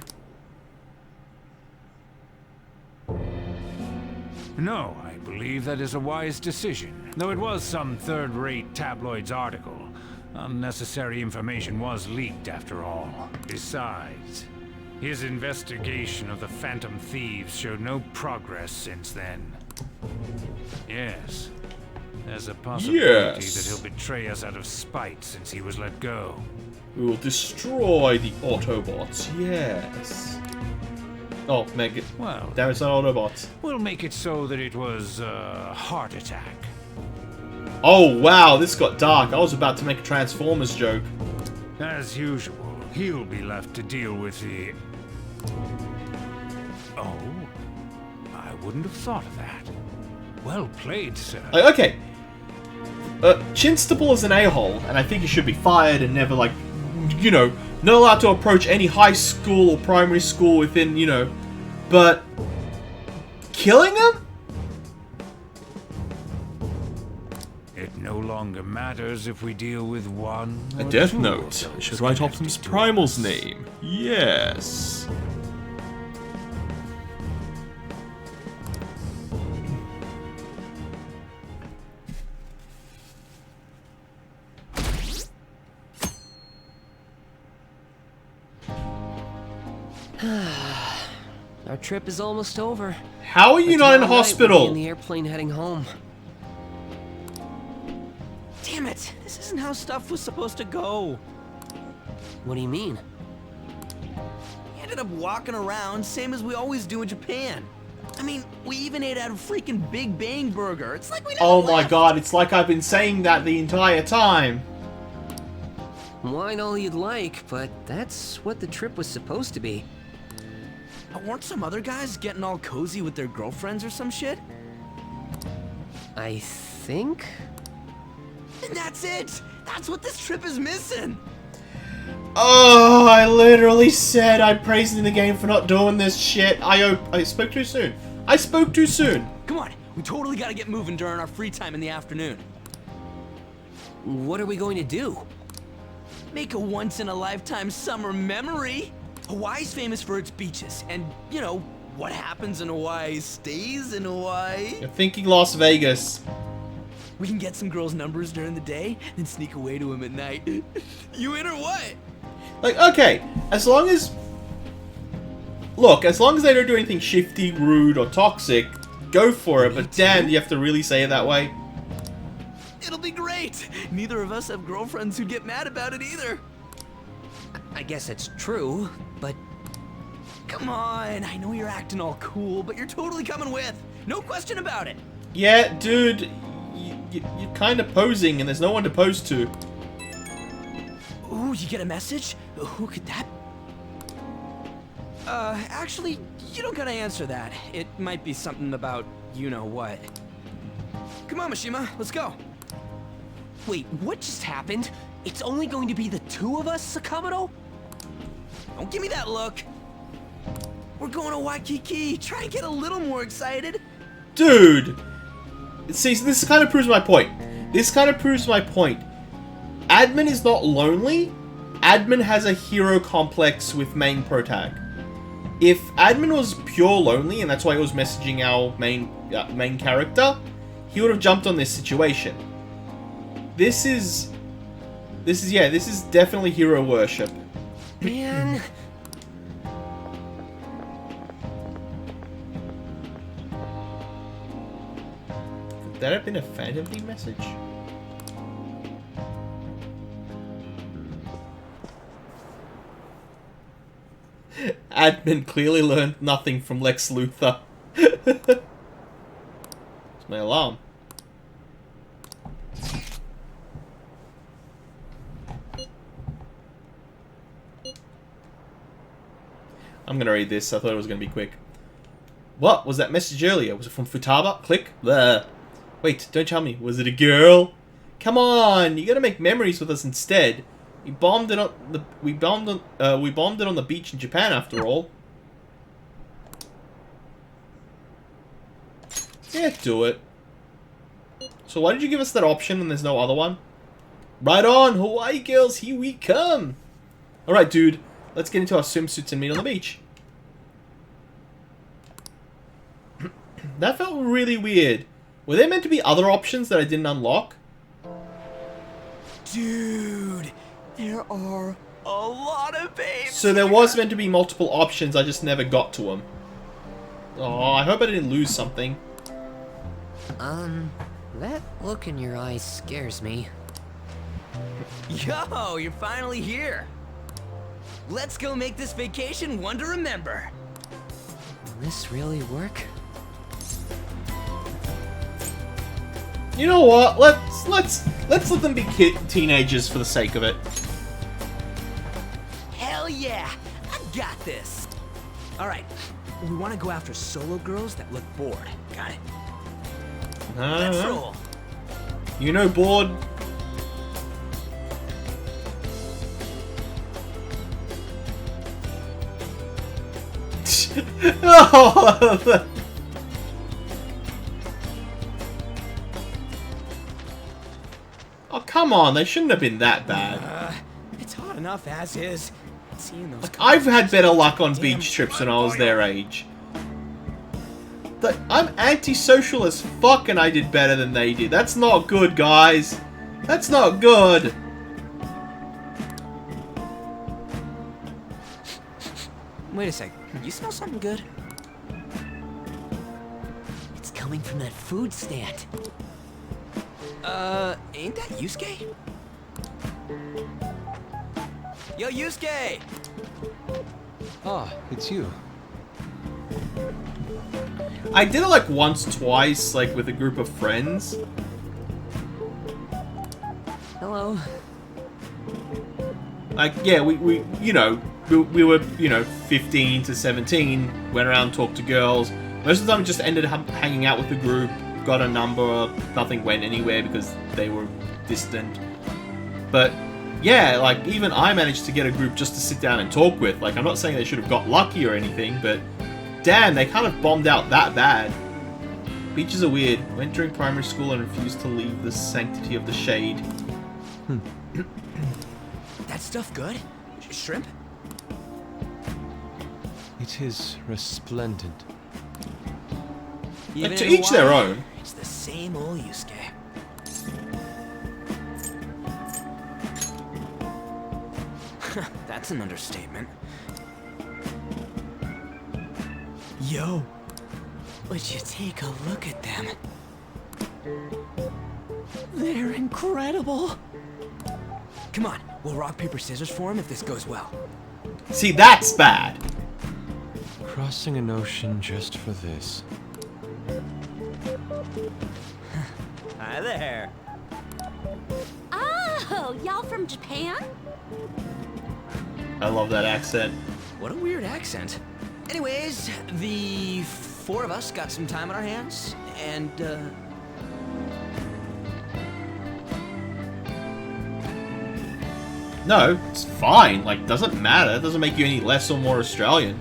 S12: No, I believe that is a wise decision. Though it was some third-rate tabloid's article. Unnecessary information was leaked after all. Besides, his investigation of the Phantom Thieves showed no progress since then. Yes, there's a possibility that he'll betray us out of spite since he was let go.
S1: We will destroy the Autobots, yes. Oh, Meg.
S12: Well,
S1: damn, it's not Autobots.
S12: We'll make it so that it was a heart attack.
S1: Oh, wow, this got dark. I was about to make a Transformers joke.
S12: As usual, he'll be left to deal with the... Oh, I wouldn't have thought of that. Well played, sir.
S1: Okay. Chinstable is an a-hole, and I think he should be fired and never, like, you know, not allowed to approach any high school or primary school within, you know, but killing him?
S12: It no longer matters if we deal with one
S1: A
S12: or
S1: death
S12: two
S1: note.
S12: of
S1: I
S12: those
S1: should write
S12: connected
S1: Optimus
S12: to
S1: Primal's
S12: us.
S1: name. Yes.
S13: Our trip is almost over.
S1: How are you not in hospital?
S13: In the airplane heading home.
S4: Damn it! This isn't how stuff was supposed to go.
S13: What do you mean?
S4: We ended up walking around, same as we always do in Japan. I mean, we even ate at a freaking Big Bang Burger. It's like we never
S1: Oh my
S4: left.
S1: god, it's like I've been saying that the entire time.
S13: Wine all you'd like, but that's what the trip was supposed to be.
S4: Weren't some other guys getting all cozy with their girlfriends or some shit?
S13: I think?
S4: And that's it! That's what this trip is missing!
S1: Oh, I literally said I'm praising the game for not doing this shit. I spoke too soon. I spoke too soon.
S4: Come on, we totally gotta get moving during our free time in the afternoon.
S13: What are we going to do?
S4: Make a once-in-a-lifetime summer memory! Hawaii's famous for its beaches, and, you know, what happens in Hawaii stays in Hawaii.
S1: You're thinking Las Vegas.
S4: We can get some girls' numbers during the day, then sneak away to them at night. You in or what?
S1: Like, okay, as long as... Look, as long as they don't do anything shifty, rude, or toxic, go for it, but damn, you have to really say it that way.
S4: It'll be great! Neither of us have girlfriends who'd get mad about it either.
S13: I guess it's true, but
S4: Come on, I know you're acting all cool, but you're totally coming with. No question about it.
S1: Yeah, dude, you're kind of posing, and there's no one to pose to.
S4: Ooh, you get a message? Who could that? Actually, you don't gotta answer that. It might be something about you-know-what. Come on, Mishima, let's go.
S13: Wait, what just happened? It's only going to be the two of us, Sakamoto?
S4: Don't give me that look. We're going to Waikiki. Try and get a little more excited.
S1: Dude! See, this kind of proves my point. Admin is not lonely. Admin has a hero complex with main protag. If Admin was pure lonely, and that's why he was messaging our main character, he would have jumped on this situation. This is definitely hero worship.
S13: Man.
S1: Could that have been a Phantom Theme message? Admin clearly learned nothing from Lex Luthor. It's my alarm. I'm gonna read this. I thought it was gonna be quick. What was that message earlier? Was it from Futaba? Click. Blah. Wait, don't tell me. Was it a girl? Come on, you gotta make memories with us instead. We bombed it on the beach in Japan after all. Yeah, do it. So why did you give us that option and there's no other one? Right on, Hawaii girls, here we come. Alright, dude, let's get into our swimsuits and meet on the beach. That felt really weird. Were there meant to be other options that I didn't unlock?
S4: Dude, there are a lot of babes.
S1: So there was meant to be multiple options, I just never got to them. Oh, I hope I didn't lose something.
S13: That look in your eyes scares me.
S4: Yo, you're finally here. Let's go make this vacation one to remember.
S13: Will this really work?
S1: You know what? Let's let them be teenagers for the sake of it.
S4: Hell yeah, I got this. All right, we want to go after solo girls that look bored. Got it? Let's roll.
S1: You know, bored. Oh, oh, come on, they shouldn't have been that bad.
S4: It's hot enough as is. Seeing those
S1: I've had better luck on beach trips when I was their age. But I'm antisocial as fuck and I did better than they did. That's not good, guys. That's not good.
S4: Wait a sec. You smell something good?
S13: It's coming from that food stand.
S4: Ain't that Yusuke? Yo, Yusuke!
S11: Ah, it's you.
S1: I did it like once, twice, like with a group of friends.
S13: Hello.
S1: Like, yeah, we you know, we were, you know, 15 to 17, went around, talked to girls. Most of the time, we just ended up hanging out with the group, got a number, nothing went anywhere because they were distant. But, yeah, like, even I managed to get a group just to sit down and talk with. Like, I'm not saying they should have got lucky or anything, but damn, they kind of bombed out that bad. Beaches are weird. Went during primary school and refused to leave the sanctity of the shade.
S4: That stuff good? Shrimp?
S11: It is resplendent.
S1: Like, to each their own.
S4: It's the same old Yusuke. That's an understatement. Yo, would you take a look at them? They're incredible. Come on, we'll rock, paper, scissors for him if this goes well.
S1: See, that's bad.
S11: Crossing an ocean just for this.
S4: Hi there.
S6: Oh, y'all from Japan?
S1: I love that accent.
S4: What a weird accent. Anyways, the four of us got some time on our hands, and,
S1: No, it's fine. Like, doesn't matter. It doesn't make you any less or more Australian.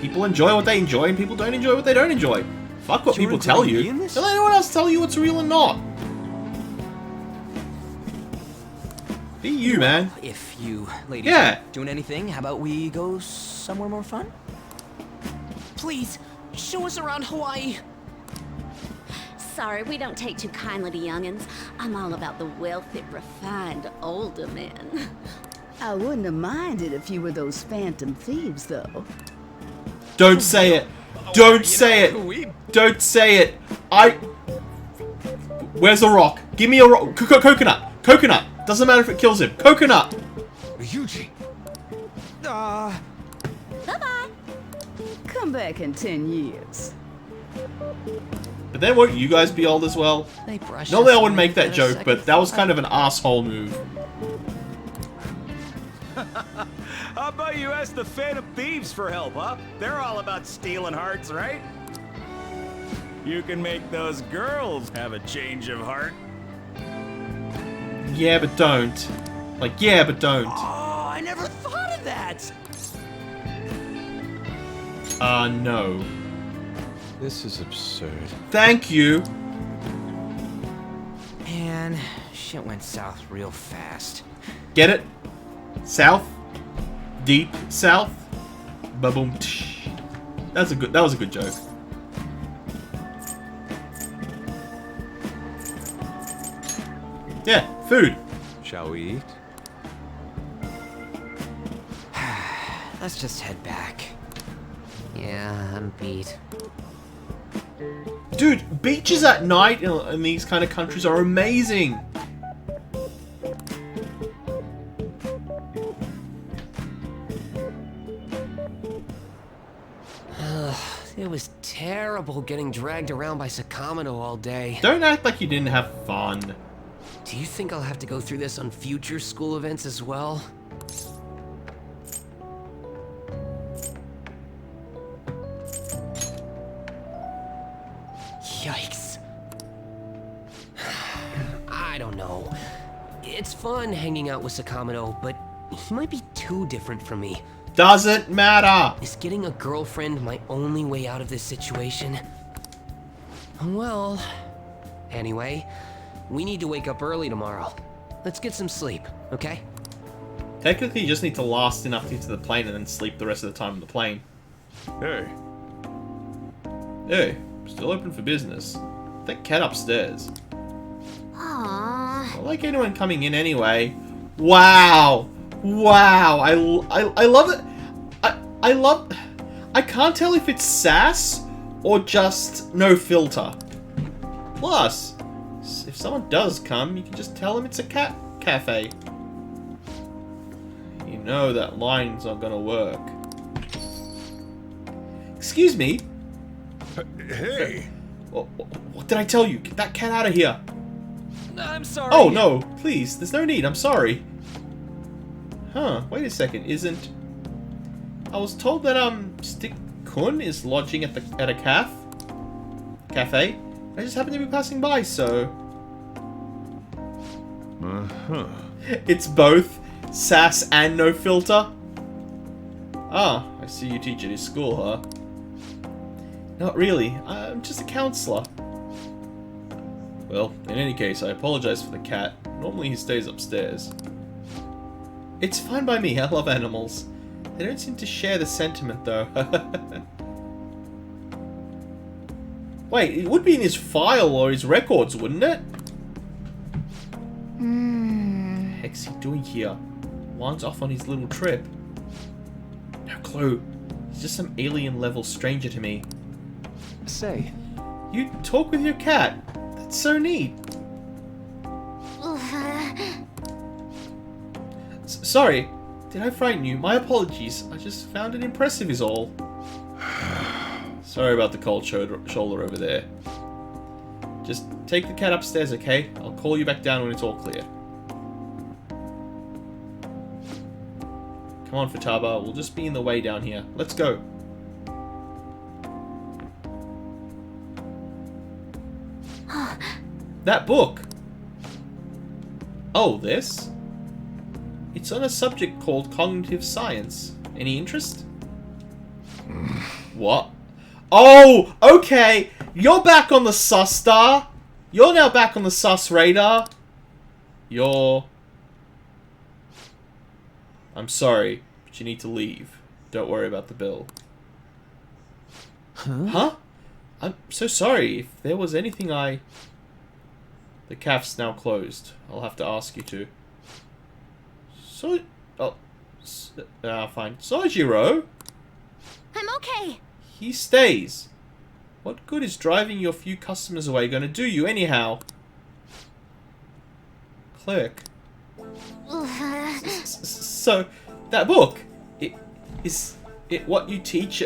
S1: People enjoy what they enjoy, and people don't enjoy what they don't enjoy. Fuck what people tell you. Don't let anyone else tell you what's real and not. Be you, man.
S4: if you ladies
S1: Yeah.
S4: aren't doing anything, how about we go somewhere more fun?
S6: Please, show us around Hawaii. Sorry, we don't take too kindly to youngins. I'm all about the wealthy, refined, older men.
S14: I wouldn't have minded if you were those phantom thieves, though.
S1: Don't say it. Don't say it. Don't say it. Where's the rock? Give me a rock. Coconut. Coconut. Doesn't matter if it kills him. Coconut.
S12: Ryuji.
S6: Bye-bye.
S14: Come back in 10 years.
S1: But then won't you guys be old as well?
S13: They brushed
S1: Normally I
S13: us
S1: wouldn't make
S13: off
S1: that
S13: at a
S1: joke,
S13: second
S1: but that was
S13: thought.
S1: kind of an asshole move.
S15: How about you ask the Phantom Thieves for help, huh? They're all about stealing hearts, right? You can make those girls have a change of heart.
S1: Yeah, but don't. Like, yeah, but don't.
S4: Oh, I never thought of that!
S1: No.
S11: This is absurd.
S1: Thank you.
S4: Man, shit went south real fast.
S1: Get it? South? Deep south? Ba-boom. That was a good joke. Yeah, food.
S11: Shall we eat?
S13: Let's just head back. Yeah, I'm beat.
S1: Dude, beaches at night in these kind of countries are amazing.
S13: It was terrible getting dragged around by Sakamoto all day.
S1: Don't act like you didn't have fun.
S13: Do you think I'll have to go through this on future school events as well? Yikes. I don't know. It's fun hanging out with Sakamoto, but he might be too different from me.
S1: Doesn't matter.
S13: Is getting a girlfriend my only way out of this situation? Well, anyway, we need to wake up early tomorrow. Let's get some sleep, okay?
S1: Technically, you just need to last enough to get to the plane and then sleep the rest of the time on the plane.
S5: Hey.
S1: Hey, still open for business. That cat upstairs.
S2: Aww.
S1: I like anyone coming in anyway. Wow. Wow. I love it. I love... I can't tell if it's sass or just no filter. Plus, if someone does come, you can just tell them it's a cat cafe. You know that line's not gonna work. Excuse me.
S5: Hey.
S1: What did I tell you? Get that cat out of here.
S4: I'm sorry.
S1: Oh, no. Please. There's no need. I'm sorry. Huh. Wait a second. Isn't... I was told that, Stick-kun is lodging at a cafe. I just happened to be passing by, so...
S5: Uh-huh.
S1: It's both sass and no filter. Ah, I see you teach at his school, huh? Not really. I'm just a counselor. Well, in any case, I apologize for the cat. Normally he stays upstairs. It's fine by me. I love animals. They don't seem to share the sentiment, though. Wait, it would be in his file or his records, wouldn't it? What the heck's he doing here? Juan's off on his little trip. No clue. He's just some alien-level stranger to me.
S11: Say.
S1: You talk with your cat. That's so neat. Sorry. Did I frighten you? My apologies. I just found it impressive is all. Sorry about the cold shoulder over there. Just take the cat upstairs, okay? I'll call you back down when it's all clear. Come on, Futaba. We'll just be in the way down here. Let's go. That book! Oh, this? It's on a subject called cognitive science. Any interest? What? Oh, okay! You're back on the sus star! You're now back on the sus radar! I'm sorry, but you need to leave. Don't worry about the bill. Huh? I'm so sorry. If there was anything The cafe's now closed. I'll have to ask you to. Fine. Sojiro?
S2: I'm okay.
S1: He stays. What good is driving your few customers away gonna do you anyhow? Click. So, that book, is it what you teach,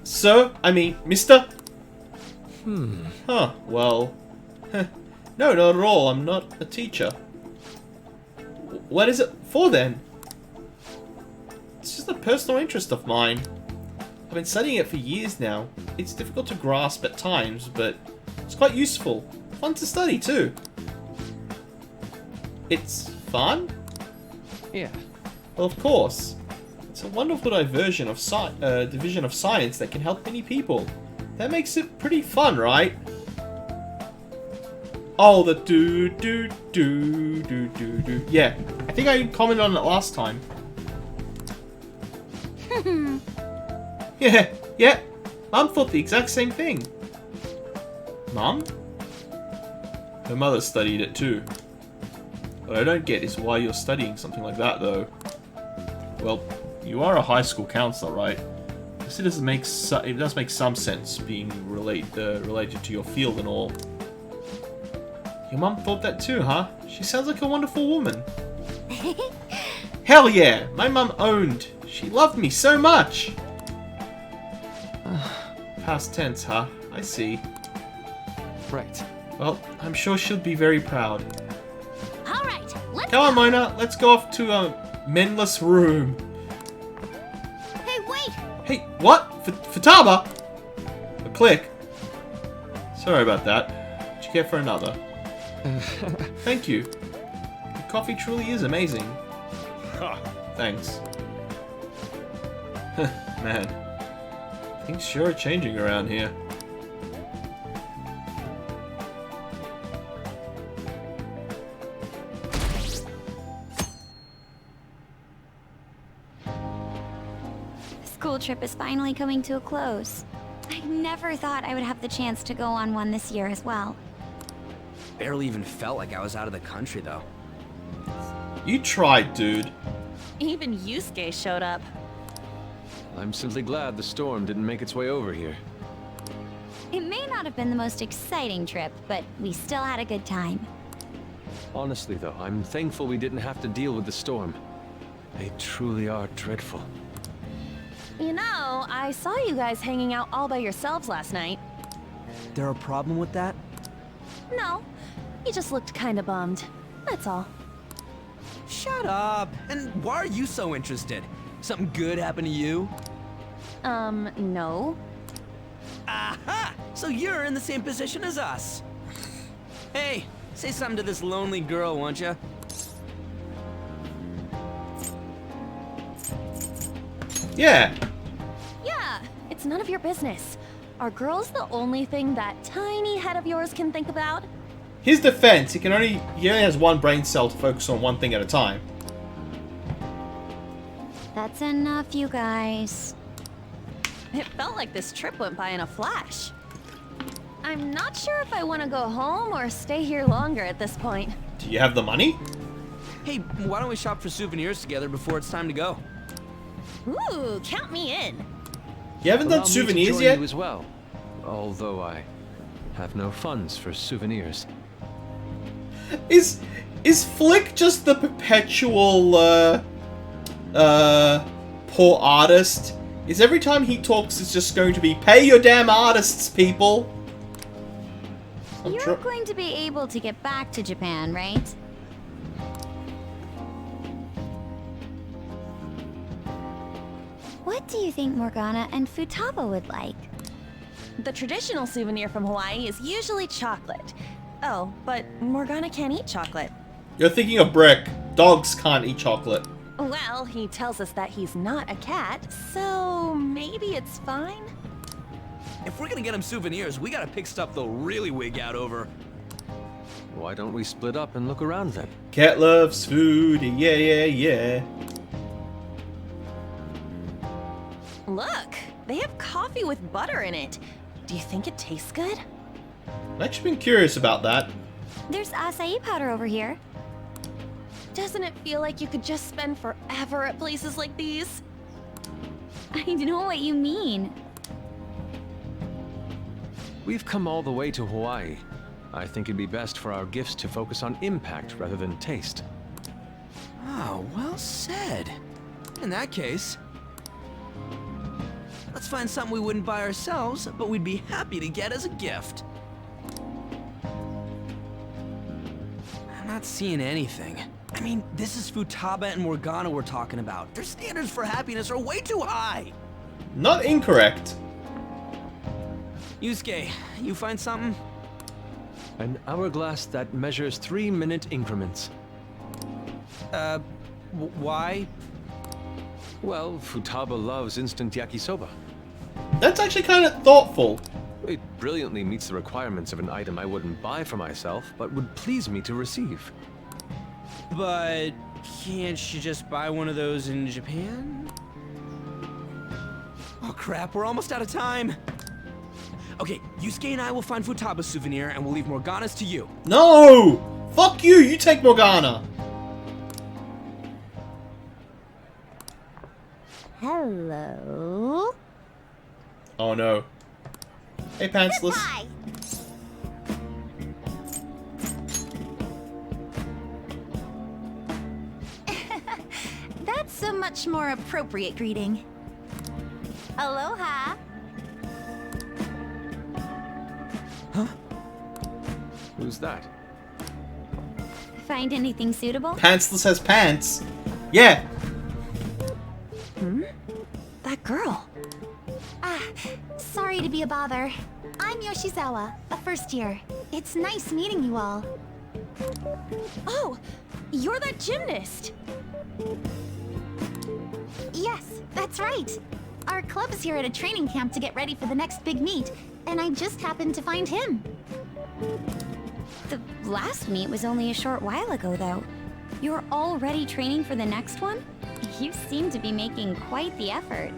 S1: sir? I mean, mister? Huh, well... No, not at all. I'm not a teacher. What is it for, then? It's just a personal interest of mine. I've been studying it for years now. It's difficult to grasp at times, but it's quite useful. Fun to study, too. It's fun?
S11: Yeah.
S1: Well, of course. It's a wonderful division of science that can help many people. That makes it pretty fun, right? Oh, the do. Yeah, I think I commented on it last time. Yeah. Mum thought the exact same thing. Mum? Her mother studied it too. What I don't get is why you're studying something like that, though. Well, you are a high school counselor, right? This does make some sense, being related to your field and all. Your mum thought that too, huh? She sounds like a wonderful woman. Hell yeah! My mum owned. She loved me so much! Past tense, huh? I see.
S11: Right.
S1: Well, I'm sure she'll be very proud.
S2: Alright, let's
S1: Come on, Mona. Let's go off to a menless room.
S2: Hey, wait!
S1: Hey, what? Futaba? A click. Sorry about that. Did you care for another? Thank you. The coffee truly is amazing. Thanks. Man, things sure are changing around here.
S10: The school trip is finally coming to a close. I never thought I would have the chance to go on one this year as well.
S4: Barely even felt like I was out of the country, though.
S1: You tried, dude.
S16: Even Yusuke showed up.
S11: I'm simply glad the storm didn't make its way over here.
S10: It may not have been the most exciting trip, but we still had a good time.
S11: Honestly, though, I'm thankful we didn't have to deal with the storm. They truly are dreadful.
S16: You know, I saw you guys hanging out all by yourselves last night.
S4: There a problem with that?
S16: No, you just looked kinda bummed. That's all.
S4: Shut up! And why are you so interested? Something good happened to you?
S16: No.
S4: Aha! So you're in the same position as us. Hey, say something to this lonely girl, won't you?
S1: Yeah.
S16: Yeah, it's none of your business. Are girls the only thing that tiny head of yours can think about?
S1: His defense, he only has one brain cell to focus on one thing at a time.
S10: That's enough, you guys.
S16: It felt like this trip went by in a flash. I'm not sure if I want to go home or stay here longer at this point.
S1: Do you have the money?
S4: Hey, why don't we shop for souvenirs together before it's time to go?
S16: Ooh, count me in.
S1: You haven't done
S11: Allow me to
S1: souvenirs
S11: join
S1: yet?
S11: you as well, although I have no funds for souvenirs.
S1: Is Flick just the perpetual poor artist Is every time he talks, it's just going to be, pay your damn artists, people?
S10: You're going to be able to get back to Japan, right? What do you think Morgana and Futaba would like?
S16: The traditional souvenir from Hawaii is usually chocolate. Oh, but Morgana can't eat chocolate.
S1: You're thinking of Brick. Dogs can't eat chocolate.
S16: Well, he tells us that he's not a cat, so maybe it's fine?
S4: If we're gonna get him souvenirs, we gotta pick stuff they'll really wig out over.
S11: Why don't we split up and look around then?
S1: Cat loves food, yeah, yeah, yeah.
S16: Look, they have coffee with butter in it. Do you think it tastes good?
S1: I've actually been curious about that.
S10: There's acai powder over here.
S16: Doesn't it feel like you could just spend forever at places like these?
S10: I know what you mean.
S11: We've come all the way to Hawaii. I think it'd be best for our gifts to focus on impact rather than taste.
S4: Oh, well said. In that case, let's find something we wouldn't buy ourselves, but we'd be happy to get as a gift. I'm not seeing anything. I mean, this is Futaba and Morgana we're talking about. Their standards for happiness are way too high.
S1: Not incorrect.
S4: Yusuke, you find something?
S11: An hourglass that measures 3-minute increments.
S4: Why?
S11: Well, Futaba loves instant yakisoba.
S1: That's actually kind of thoughtful.
S11: It brilliantly meets the requirements of an item I wouldn't buy for myself, but would please me to receive.
S4: But can't you just buy one of those in Japan? Oh crap, we're almost out of time. Okay, Yusuke and I will find Futaba's souvenir and we'll leave Morgana's to you.
S1: No! Fuck you, you take Morgana.
S10: Hello?
S1: Oh no. Hey, Pantsless.
S2: Hi.
S17: That's a much more appropriate greeting.
S2: Aloha.
S11: Huh? Who's that?
S10: Find anything suitable?
S1: Pantsless has pants. Yeah.
S16: Hmm? That girl.
S17: Ah, sorry to be a bother. I'm Yoshizawa, a first year. It's nice meeting you all.
S16: Oh, you're that gymnast.
S17: Yes, that's right. Our club's here at a training camp to get ready for the next big meet, and I just happened to find him.
S10: The last meet was only a short while ago, though. You're already training for the next one? You seem to be making quite the effort.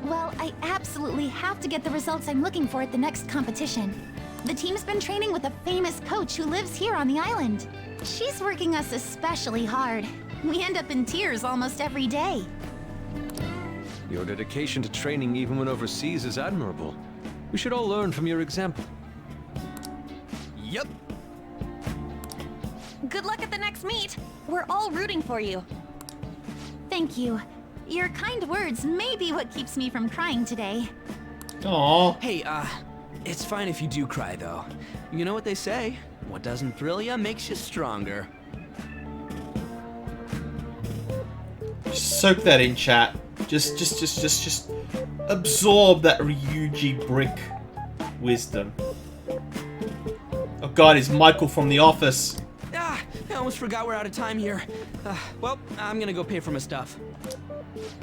S17: Well, I absolutely have to get the results I'm looking for at the next competition. The team's been training with a famous coach who lives here on the island. She's working us especially hard. We end up in tears almost every day.
S11: Your dedication to training even when overseas is admirable. We should all learn from your example.
S4: Yep.
S16: Good luck at the next meet. We're all rooting for you.
S17: Thank you. Your kind words may be what keeps me from crying today.
S1: Aww.
S4: Hey, it's fine if you do cry, though. You know what they say? What doesn't thrill you makes you stronger.
S1: Just soak that in, chat. Just absorb that Ryuji Brick wisdom. Oh god, it's Michael from The Office.
S4: Ah, I almost forgot we're out of time here. Well, I'm gonna go pay for my stuff.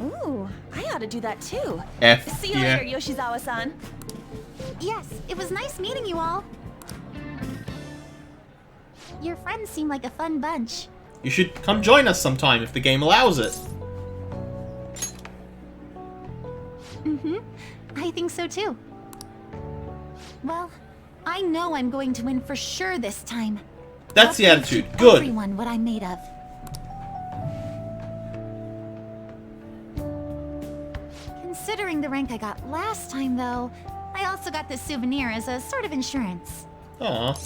S16: Ooh, I ought to do that too. See you
S1: yeah.
S16: later, Yoshizawa-san.
S17: Yes, it was nice meeting you all. Your friends seem like a fun bunch.
S1: You should come join us sometime if the game allows it.
S17: I think so too. Well, I know I'm going to win for sure this time.
S1: That's the
S17: I'll prove
S1: attitude.
S17: to
S1: Good.
S17: Everyone what I'm made of. Considering the rank I got last time, though, I also got this souvenir as a sort of insurance.
S1: Aw.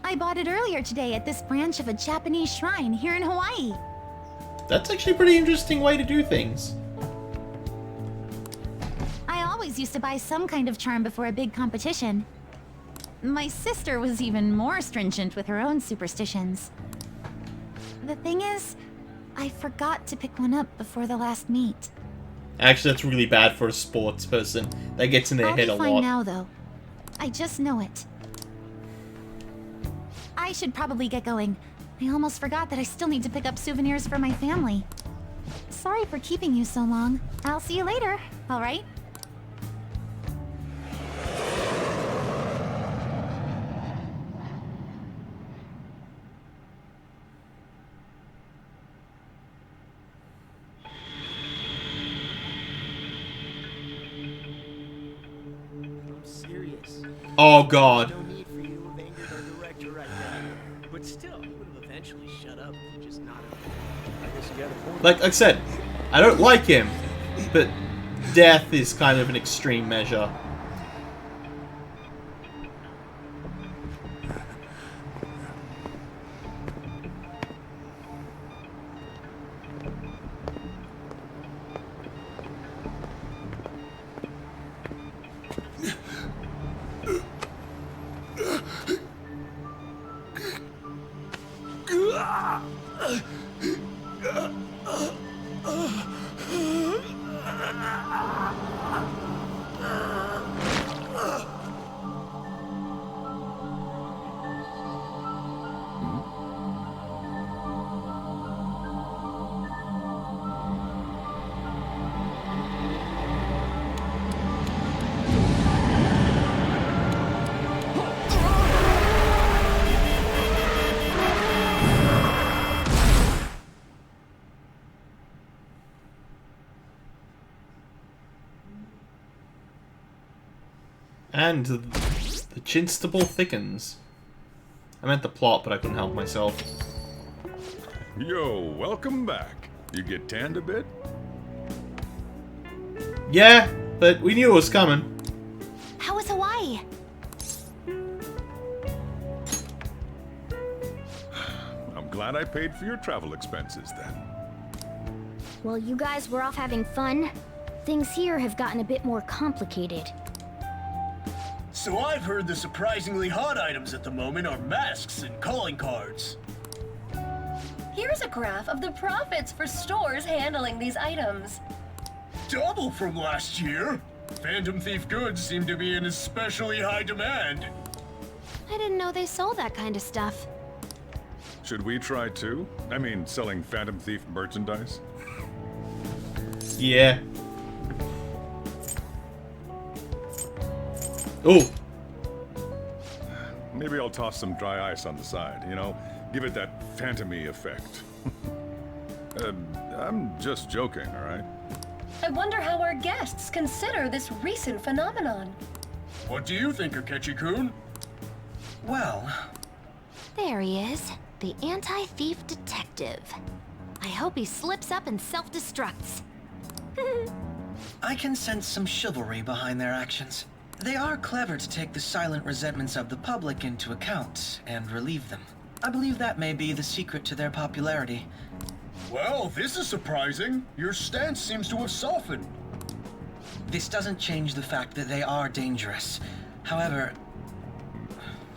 S17: I bought it earlier today at this branch of a Japanese shrine here in Hawaii.
S1: That's actually a pretty interesting way to do things.
S17: I always used to buy some kind of charm before a big competition. My sister was even more stringent with her own superstitions. The thing is, I forgot to pick one up before the last meet.
S1: Actually, that's really bad for a sports person. That gets in their
S17: I'll
S1: head
S17: be
S1: a
S17: fine
S1: lot.
S17: now, though. I just know it. I should probably get going. I almost forgot that I still need to pick up souvenirs for my family. Sorry for keeping you so long. I'll see you later, all right?
S18: I'm serious.
S1: Oh god.
S18: No need for you to have angered our director right now. But still, he would have eventually shut up if you just nodded. I guess you got a point.
S1: Like I said, I don't like him, but death is kind of an extreme measure. And the chinstable thickens. I meant the plot, but I couldn't help myself.
S5: Yo, welcome back. You get tanned a bit?
S1: Yeah, but we knew it was coming.
S2: How was Hawaii?
S5: I'm glad I paid for your travel expenses then.
S19: While you guys were off having fun, things here have gotten a bit more complicated.
S20: So I've heard the surprisingly hot items at the moment are masks and calling cards.
S21: Here's a graph of the profits for stores handling these items.
S20: Double from last year. Phantom Thief goods seem to be in especially high demand.
S19: I didn't know they sold that kind of stuff.
S5: Should we try too? I mean, selling Phantom Thief merchandise?
S1: Yeah. Oh.
S5: Maybe I'll toss some dry ice on the side, you know? Give it that phantom-y effect. I'm just joking, alright?
S21: I wonder how our guests consider this recent phenomenon.
S20: What do you think, Akechi-kun?
S2: Well... There he is. The anti-thief detective. I hope he slips up and self-destructs.
S3: I can sense some chivalry behind their actions. They are clever to take the silent resentments of the public into account and relieve them. I believe that may be the secret to their popularity.
S20: Well, this is surprising. Your stance seems to have softened.
S3: This doesn't change the fact that they are dangerous. However...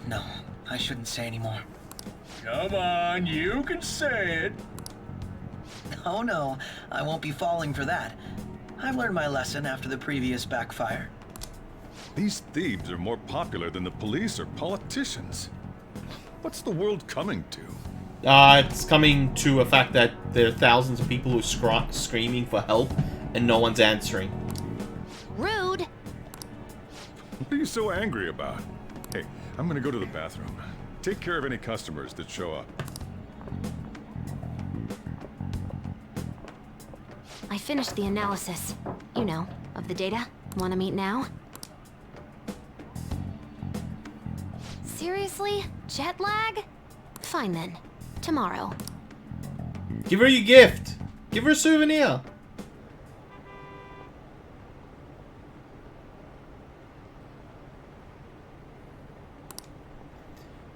S3: No, I shouldn't say any more.
S20: Come on, you can say it.
S3: Oh no, I won't be falling for that. I've learned my lesson after the previous backfire.
S5: These thieves are more popular than the police or politicians. What's the world coming to?
S1: It's coming to a fact that there are thousands of people who are screaming for help and no one's answering.
S2: Rude!
S5: What are you so angry about? Hey, I'm gonna go to the bathroom. Take care of any customers that show up.
S2: I finished the analysis. You know, of the data. Wanna meet now? Seriously? Jet lag? Fine then. Tomorrow.
S1: Give her your gift. Give her a souvenir.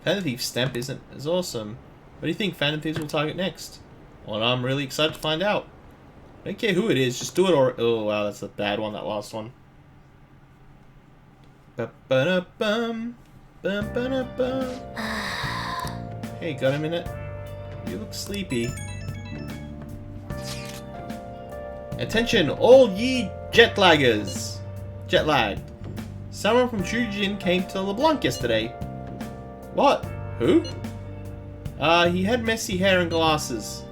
S1: Phantom Thief's stamp isn't as awesome. What do you think Phantom Thieves will target next? Well, I'm really excited to find out. I don't care who it is, just do it or... Oh, wow, that's a bad one, that last one. Ba-ba-da-bum. Ba-ba-da-bum. Hey, got a minute? You look sleepy. Attention, all ye jet laggers! Jet lagged. Someone from Shujin came to LeBlanc yesterday. What? Who? He had messy hair and glasses.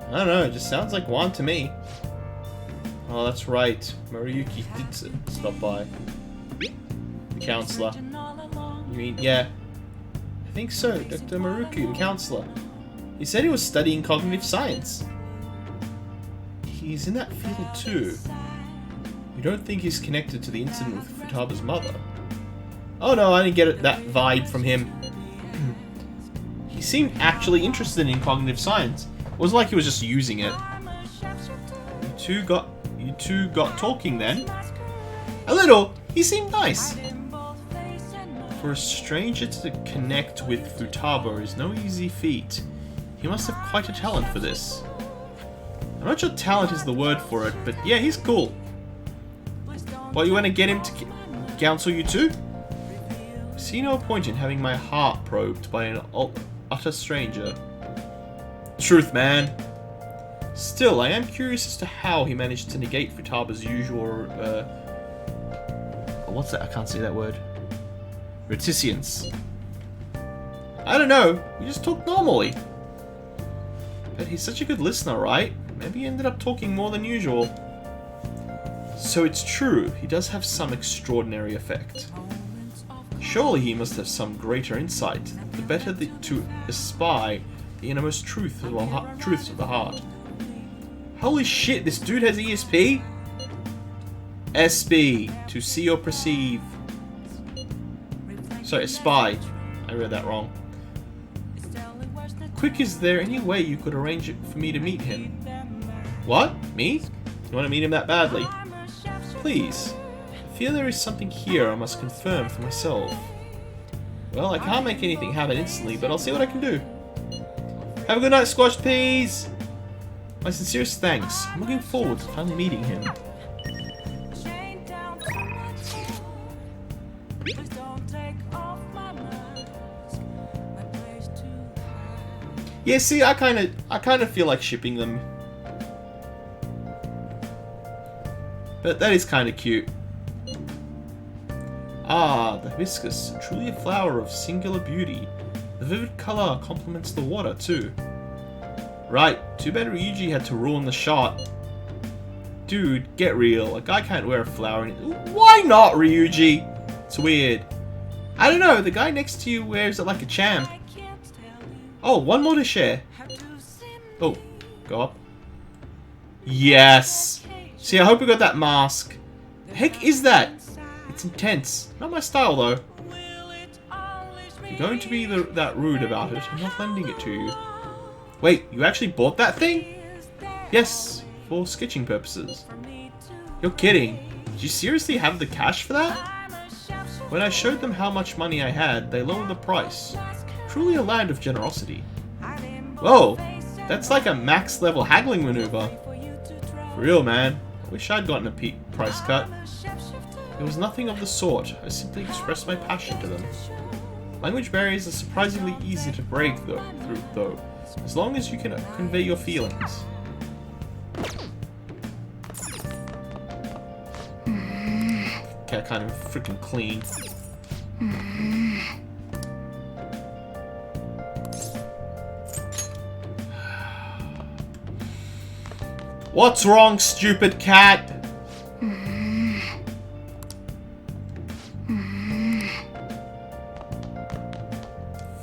S1: I don't know, it just sounds like Juan to me. Oh, that's right. Maruyuki did stop by. The counselor. You mean, yeah. I think so, Dr. Maruku, the counselor. He said he was studying cognitive science. He's in that field too. You don't think he's connected to the incident with Futaba's mother? Oh no, I didn't get that vibe from him. He seemed actually interested in cognitive science. It wasn't like he was just using it. You two got talking then? A little. He seemed nice. For a stranger to connect with Futaba is no easy feat. He must have quite a talent for this. I'm not sure talent is the word for it, but yeah, he's cool. What, you want to get him to counsel you too? I see no point in having my heart probed by an utter stranger. Truth, man. Still, I am curious as to how he managed to negate Futaba's usual, what's that? I can't say that word. Reticence. I don't know. We just talk normally. But he's such a good listener, right? Maybe he ended up talking more than usual. So it's true, he does have some extraordinary effect. Surely he must have some greater insight, the better to espy the innermost truths of the heart. Holy shit, this dude has ESP? SB, to see or perceive. Sorry, spy. I read that wrong. Quick, is there any way you could arrange it for me to meet him? What? Me? You want to meet him that badly? Please. I feel there is something here I must confirm for myself. Well, I can't make anything happen instantly, but I'll see what I can do. Have a good night, squashed peas! My sincerest thanks. I'm looking forward to finally meeting him. Yeah, see, I kind of feel like shipping them. But that is kind of cute. Ah, the hibiscus, truly a flower of singular beauty. The vivid color complements the water too. Right, too bad Ryuji had to ruin the shot. Dude, get real. A guy can't wear a flower. Why not, Ryuji? It's weird. I don't know, the guy next to you wears it like a champ. Oh, one more to share. Oh, go up. Yes! See, I hope we got that mask. The heck is that? It's intense. Not my style, though. If you're going to be that rude about it, I'm not lending it to you. Wait, you actually bought that thing? Yes, for sketching purposes. You're kidding. Did you seriously have the cash for that? When I showed them how much money I had, they lowered the price. Truly a land of generosity. Whoa, that's like a max level haggling maneuver. For real, man. I wish I'd gotten a price cut. It was nothing of the sort. I simply expressed my passion to them. Language barriers are surprisingly easy to break though, as long as you can convey your feelings. Okay, kind of freaking clean. What's wrong, stupid cat?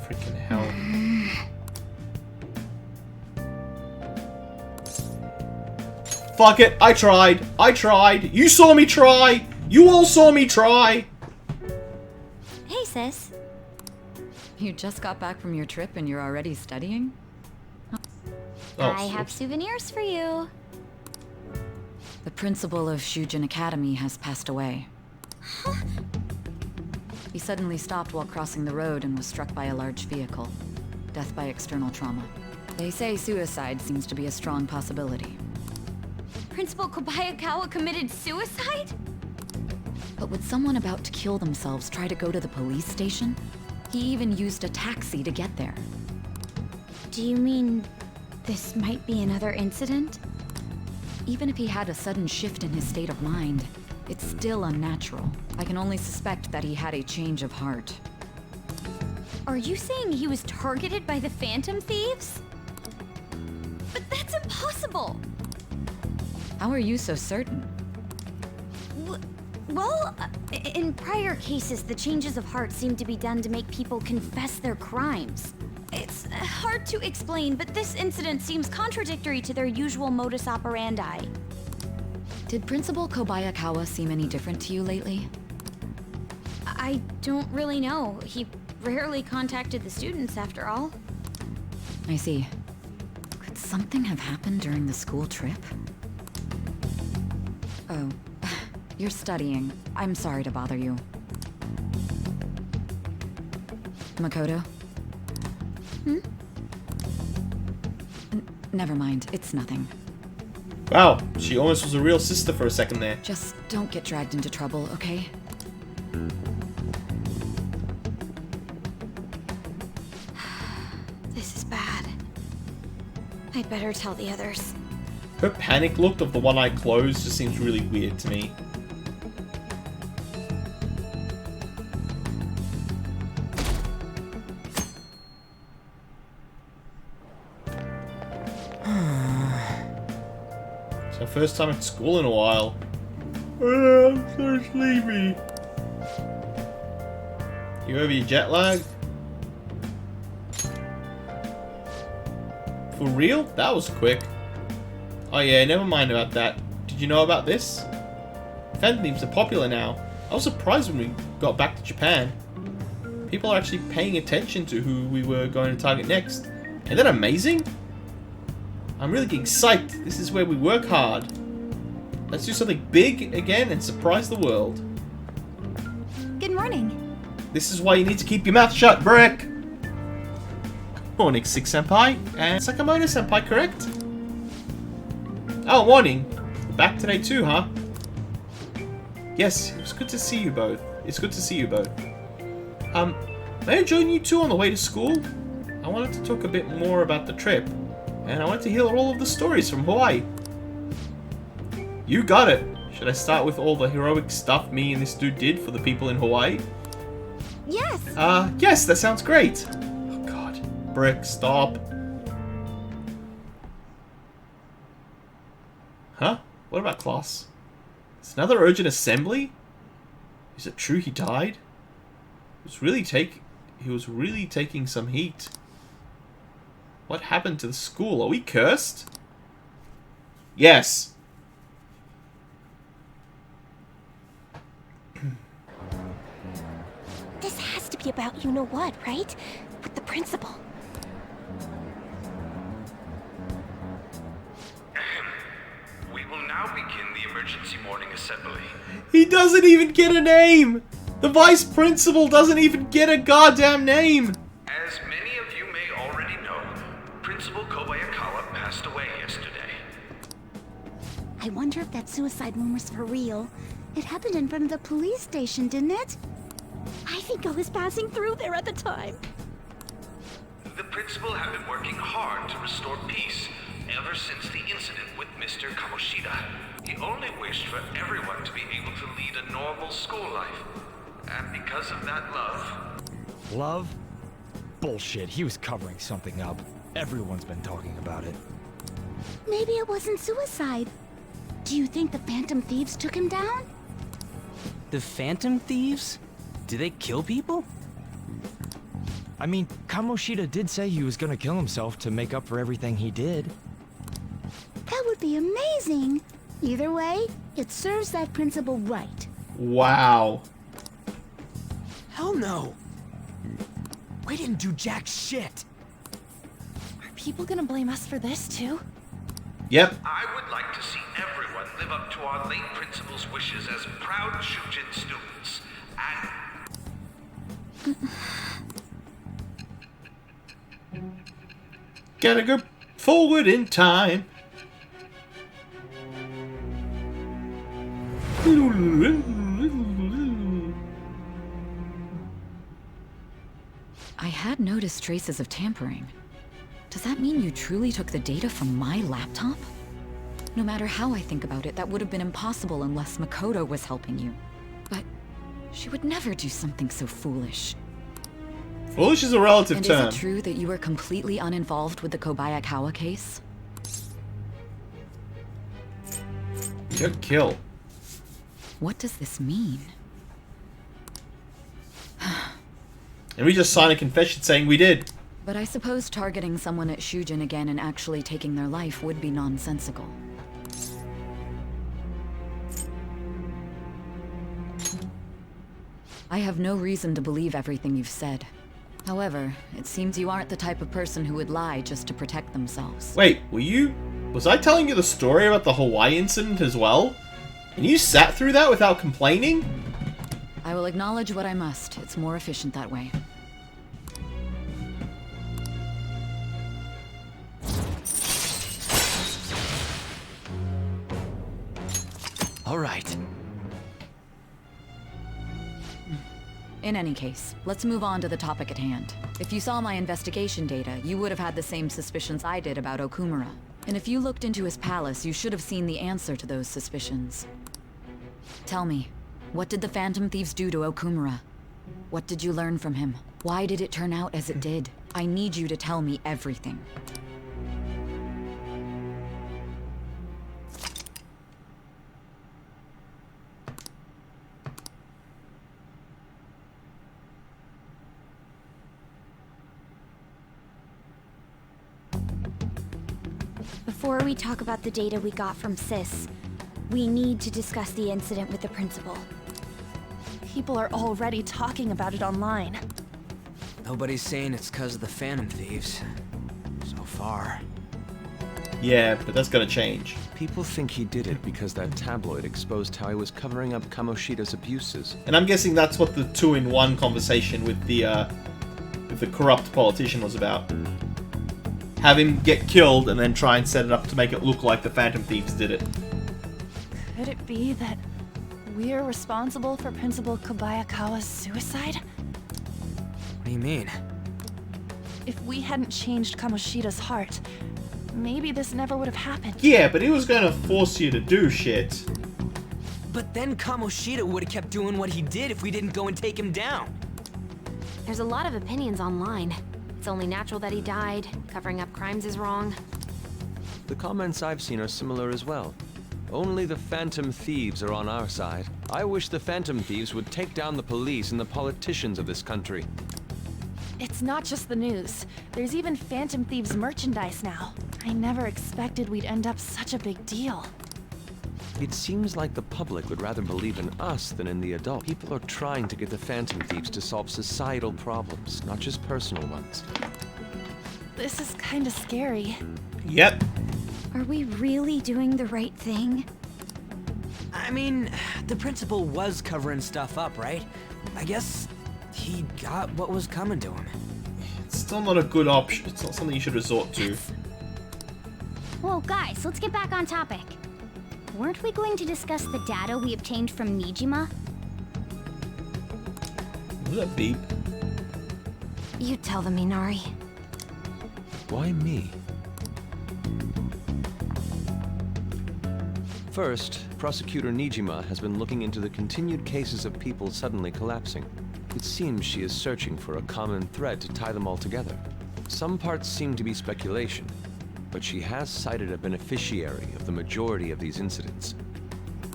S1: Freaking hell. Fuck it, I tried. I tried. You saw me try. You all saw me try.
S10: Hey, sis.
S8: You just got back from your trip and you're already studying?
S10: I have souvenirs for you.
S8: The principal of Shujin Academy has passed away. He suddenly stopped while crossing the road and was struck by a large vehicle. Death by external trauma. They say suicide seems to be a strong possibility.
S10: Principal Kobayakawa committed suicide?
S8: But would someone about to kill themselves try to go to the police station? He even used a taxi to get there.
S10: Do you mean this might be another incident?
S8: Even if he had a sudden shift in his state of mind, it's still unnatural. I can only suspect that he had a change of heart.
S10: Are you saying he was targeted by the Phantom Thieves? But that's impossible!
S8: How are you so certain?
S10: Well, in prior cases, the changes of heart seem to be done to make people confess their crimes. It's hard to explain, but this incident seems contradictory to their usual modus operandi.
S8: Did Principal Kobayakawa seem any different to you lately?
S10: I don't really know. He rarely contacted the students, after all.
S8: I see. Could something have happened during the school trip? Oh, you're studying. I'm sorry to bother you. Makoto? Never mind, it's nothing.
S1: Wow, she almost was a real sister for a second there.
S8: Just don't get dragged into trouble, okay?
S10: This is bad. I'd better tell the others.
S1: Her panic look of the one eye closed just seems really weird to me. It's her first time at school in a while. I'm so sleepy. You over your jet lag? For real? That was quick. Oh yeah, never mind about that. Did you know about this? Phantom Thieves are popular now. I was surprised when we got back to Japan. People are actually paying attention to who we were going to target next. Isn't that amazing? I'm really getting psyched. This is where we work hard. Let's do something big again and surprise the world.
S17: Good morning.
S1: This is why you need to keep your mouth shut, Brick! Morning, Six Senpai. And Sakamoto Senpai, correct? Oh, morning. You're back today too, huh? Yes, it was good to see you both. It's good to see you both. May I join you two on the way to school? I wanted to talk a bit more about the trip, and I want to hear all of the stories from Hawaii. You got it. Should I start with all the heroic stuff me and this dude did for the people in Hawaii?
S17: Yes.
S1: Yes, that sounds great. Oh god. Brick, stop. Huh? What about class? Is another urgent assembly? Is it true he died? He was really taking some heat. What happened to the school? Are we cursed? Yes.
S19: This has to be about you-know-what, right? With the principal.
S9: We will now begin the emergency morning assembly.
S1: He doesn't even get a name! The vice principal doesn't even get a goddamn name!
S9: As many of you may already know, Principal Kobayakawa passed away yesterday.
S17: I wonder if that suicide rumor's for real. It happened in front of the police station, didn't it? I think I was passing through there at the time.
S9: The principal had been working hard to restore peace ever since the incident with Mr. Kamoshida. He only wished for everyone to be able to lead a normal school life. And because of that love...
S22: Love? Bullshit, he was covering something up. Everyone's been talking about it.
S17: Maybe it wasn't suicide. Do you think the Phantom Thieves took him down?
S22: The Phantom Thieves? Do they kill people? I mean, Kamoshida did say he was gonna kill himself to make up for everything he did.
S17: That would be amazing. Either way, it serves that principal right.
S1: Wow.
S4: Hell no. We didn't do jack shit.
S17: Are people gonna blame us for this too?
S1: Yep.
S9: I would like to see everyone live up to our late principal's wishes as proud Shujin students. And...
S1: Gotta go forward in time.
S8: I had noticed traces of tampering. Does that mean you truly took the data from my laptop? No matter how I think about it, that would have been impossible unless Makoto was helping you. But she would never do something so foolish.
S1: Foolish is a relative
S8: And
S1: term.
S8: is it true that you were completely uninvolved with the Kobayakawa case?
S1: Good kill.
S8: What does this mean?
S1: And we just signed a confession saying we did.
S8: But I suppose targeting someone at Shujin again and actually taking their life would be nonsensical. I have no reason to believe everything you've said. However, it seems you aren't the type of person who would lie just to protect themselves.
S1: Wait, was I telling you the story about the Hawaii incident as well? And you sat through that without complaining?
S8: I will acknowledge what I must. It's more efficient that way.
S22: All right.
S8: In any case, let's move on to the topic at hand. If you saw my investigation data, you would have had the same suspicions I did about Okumura. And if you looked into his palace, you should have seen the answer to those suspicions. Tell me, what did the Phantom Thieves do to Okumura? What did you learn from him? Why did it turn out as it did? I need you to tell me everything.
S10: Before we talk about the data we got from Sis, we need to discuss the incident with the principal.
S21: People are already talking about it online.
S4: Nobody's saying it's because of the Phantom Thieves. So far.
S1: Yeah, but that's gonna change.
S11: People think he did it because that tabloid exposed how he was covering up Kamoshida's abuses.
S1: And I'm guessing that's what the 2-in-1 conversation with the corrupt politician was about. Have him get killed and then try and set it up to make it look like the Phantom Thieves did it.
S21: Could it be that we're responsible for Principal Kobayakawa's suicide?
S4: What do you mean?
S21: If we hadn't changed Kamoshida's heart, maybe this never would have happened.
S1: Yeah, but he was gonna force you to do shit.
S4: But then Kamoshida would have kept doing what he did if we didn't go and take him down.
S7: There's a lot of opinions online. It's only natural that he died. Covering up crimes is wrong.
S11: The comments I've seen are similar as well. Only the Phantom Thieves are on our side. I wish the Phantom Thieves would take down the police and the politicians of this country.
S21: It's not just the news. There's even Phantom Thieves merchandise now. I never expected we'd end up such a big deal.
S11: It seems like the public would rather believe in us than in the adult. People are trying to get the Phantom Thieves to solve societal problems, not just personal ones.
S21: This is kinda scary.
S1: Yep.
S10: Are we really doing the right thing?
S4: I mean, the principal was covering stuff up, right? I guess he got what was coming to him.
S1: It's still not a good option. It's not something you should resort to.
S19: Whoa, guys, let's get back on topic. Weren't we going to discuss the data we obtained from Nijima?
S1: What was that beep?
S7: You tell them, Minari.
S11: Why me? First, Prosecutor Nijima has been looking into the continued cases of people suddenly collapsing. It seems she is searching for a common thread to tie them all together. Some parts seem to be speculation, but she has cited a beneficiary of the majority of these incidents.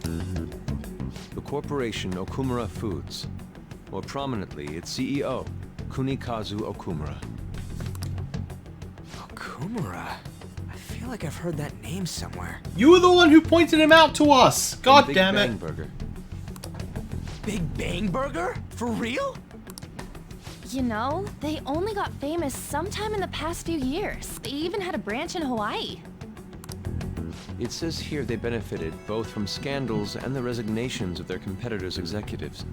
S11: The corporation Okumura Foods, more prominently its CEO, Kunikazu Okumura.
S4: Okumura? I feel like I've heard that name somewhere.
S1: You were the one who pointed him out to us! God
S11: Big
S1: damn
S11: Bang
S1: it!
S11: Burger.
S4: Big Bang Burger? For real?
S21: You know, they only got famous sometime in the past few years. They even had a branch in Hawaii.
S11: It says here they benefited both from scandals and the resignations of their competitors' executives.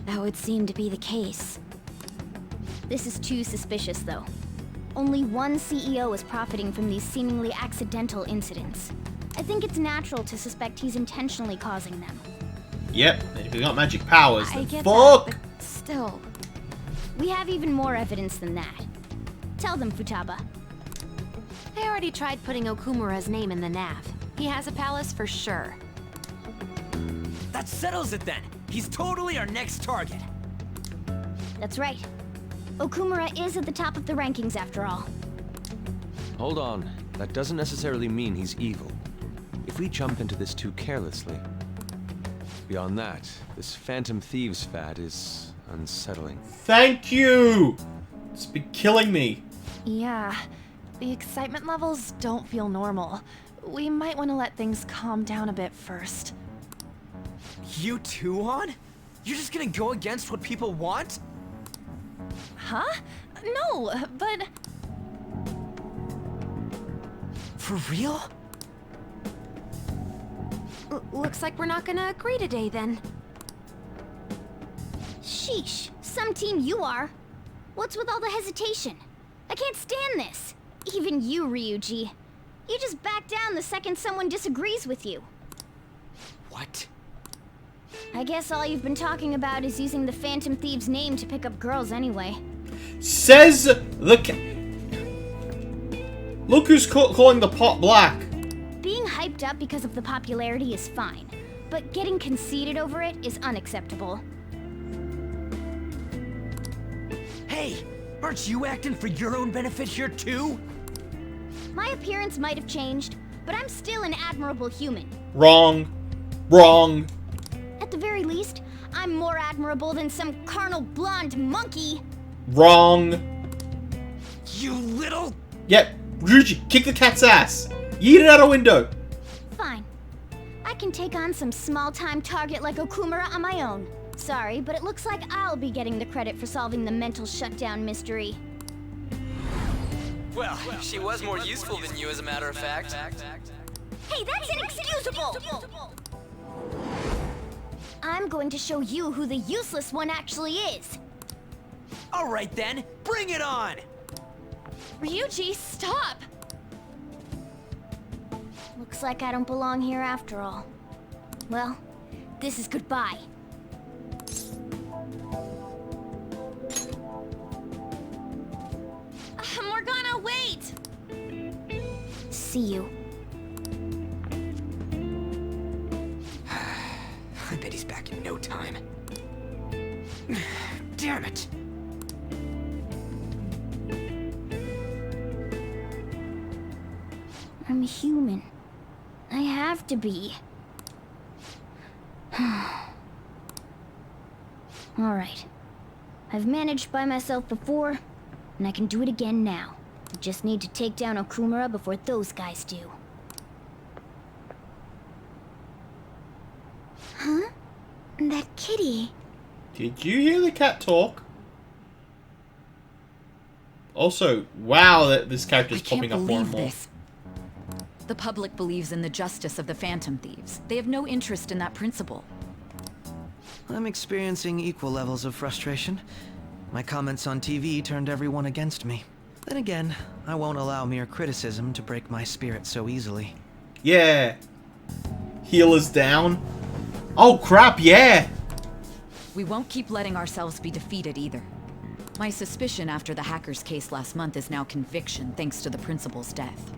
S10: That would seem to be the case.
S19: This is too suspicious, though.
S10: Only one CEO is profiting from these seemingly accidental incidents. I think it's natural to suspect he's intentionally causing them.
S1: Yep, and if you got magic powers,
S10: I
S1: then
S10: get
S1: fuck!
S10: that, but still. We have even more evidence than that. Tell them, Futaba.
S7: I already tried putting Okumura's name in the nav. He has a palace for sure.
S4: That settles it then. He's totally our next target.
S10: That's right. Okumura is at the top of the rankings after all.
S11: Hold on. That doesn't necessarily mean he's evil. If we jump into this too carelessly. Beyond that, this Phantom Thieves fad is unsettling.
S1: Thank you! It's been killing me.
S21: Yeah, the excitement levels don't feel normal. We might want to let things calm down a bit first.
S4: You too, On? You're just gonna go against what people want?
S21: Huh? No, but...
S4: For real?
S7: Looks like we're not gonna agree today, then.
S10: Sheesh, some team you are. What's with all the hesitation? I can't stand this. Even you, Ryuji. You just back down the second someone disagrees with you.
S4: What?
S10: I guess all you've been talking about is using the Phantom Thieves' name to pick up girls anyway.
S1: Says the Look who's calling the pot black.
S10: Being hyped up because of the popularity is fine, but getting conceited over it is unacceptable.
S4: Hey, aren't you acting for your own benefit here too?
S10: My appearance might have changed, but I'm still an admirable human.
S1: Wrong. Wrong.
S10: At the very least, I'm more admirable than some carnal blonde monkey.
S1: Wrong.
S4: You little...
S1: Yep, Ryuji, kick the cat's ass. Yeet it out a window.
S10: Fine. I can take on some small-time target like Okumura on my own. Sorry, but it looks like I'll be getting the credit for solving the mental shutdown mystery.
S6: Well, she was more useful than you, as a matter of fact.
S10: Hey, that's inexcusable! I'm going to show you who the useless one actually is.
S4: All right then, bring it on!
S21: Ryuji, stop!
S10: Looks like I don't belong here after all. Well, this is goodbye.
S21: Morgana, wait!
S10: See you.
S4: I bet he's back in no time. Damn it!
S10: I'm human. I have to be. Alright. I've managed by myself before, and I can do it again now. I just need to take down Okumura before those guys do. Huh? That kitty.
S1: Did you hear the cat talk? Also, wow, that this character's popping up more and more.
S8: This. The public believes in the justice of the Phantom Thieves. They have no interest in that principle.
S3: I'm experiencing equal levels of frustration. My comments on TV turned everyone against me. Then again, I won't allow mere criticism to break my spirit so easily.
S1: Yeah. Healers down. Oh crap, yeah!
S8: We won't keep letting ourselves be defeated either. My suspicion after the hacker's case last month is now conviction thanks to the principal's death.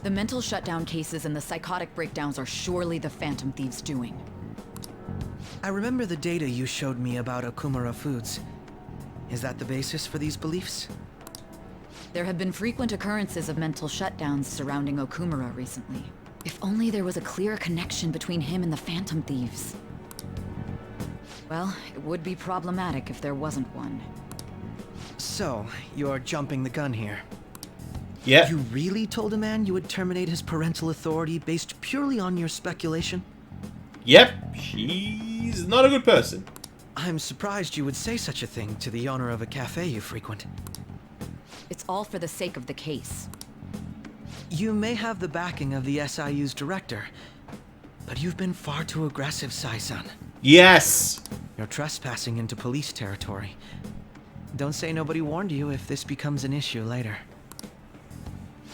S8: The mental shutdown cases and the psychotic breakdowns are surely the Phantom Thieves' doing.
S3: I remember the data you showed me about Okumura Foods. Is that the basis for these beliefs?
S8: There have been frequent occurrences of mental shutdowns surrounding Okumura recently. If only there was a clear connection between him and the Phantom Thieves. Well, it would be problematic if there wasn't one.
S3: So, you're jumping the gun here.
S1: Yeah.
S3: You really told a man you would terminate his parental authority based purely on your speculation?
S1: Yep, she's not a good person.
S3: I'm surprised you would say such a thing to the owner of a cafe you frequent.
S8: It's all for the sake of the case.
S3: You may have the backing of the SIU's director, but you've been far too aggressive, Sai-san.
S1: Yes!
S3: You're trespassing into police territory. Don't say nobody warned you if this becomes an issue later.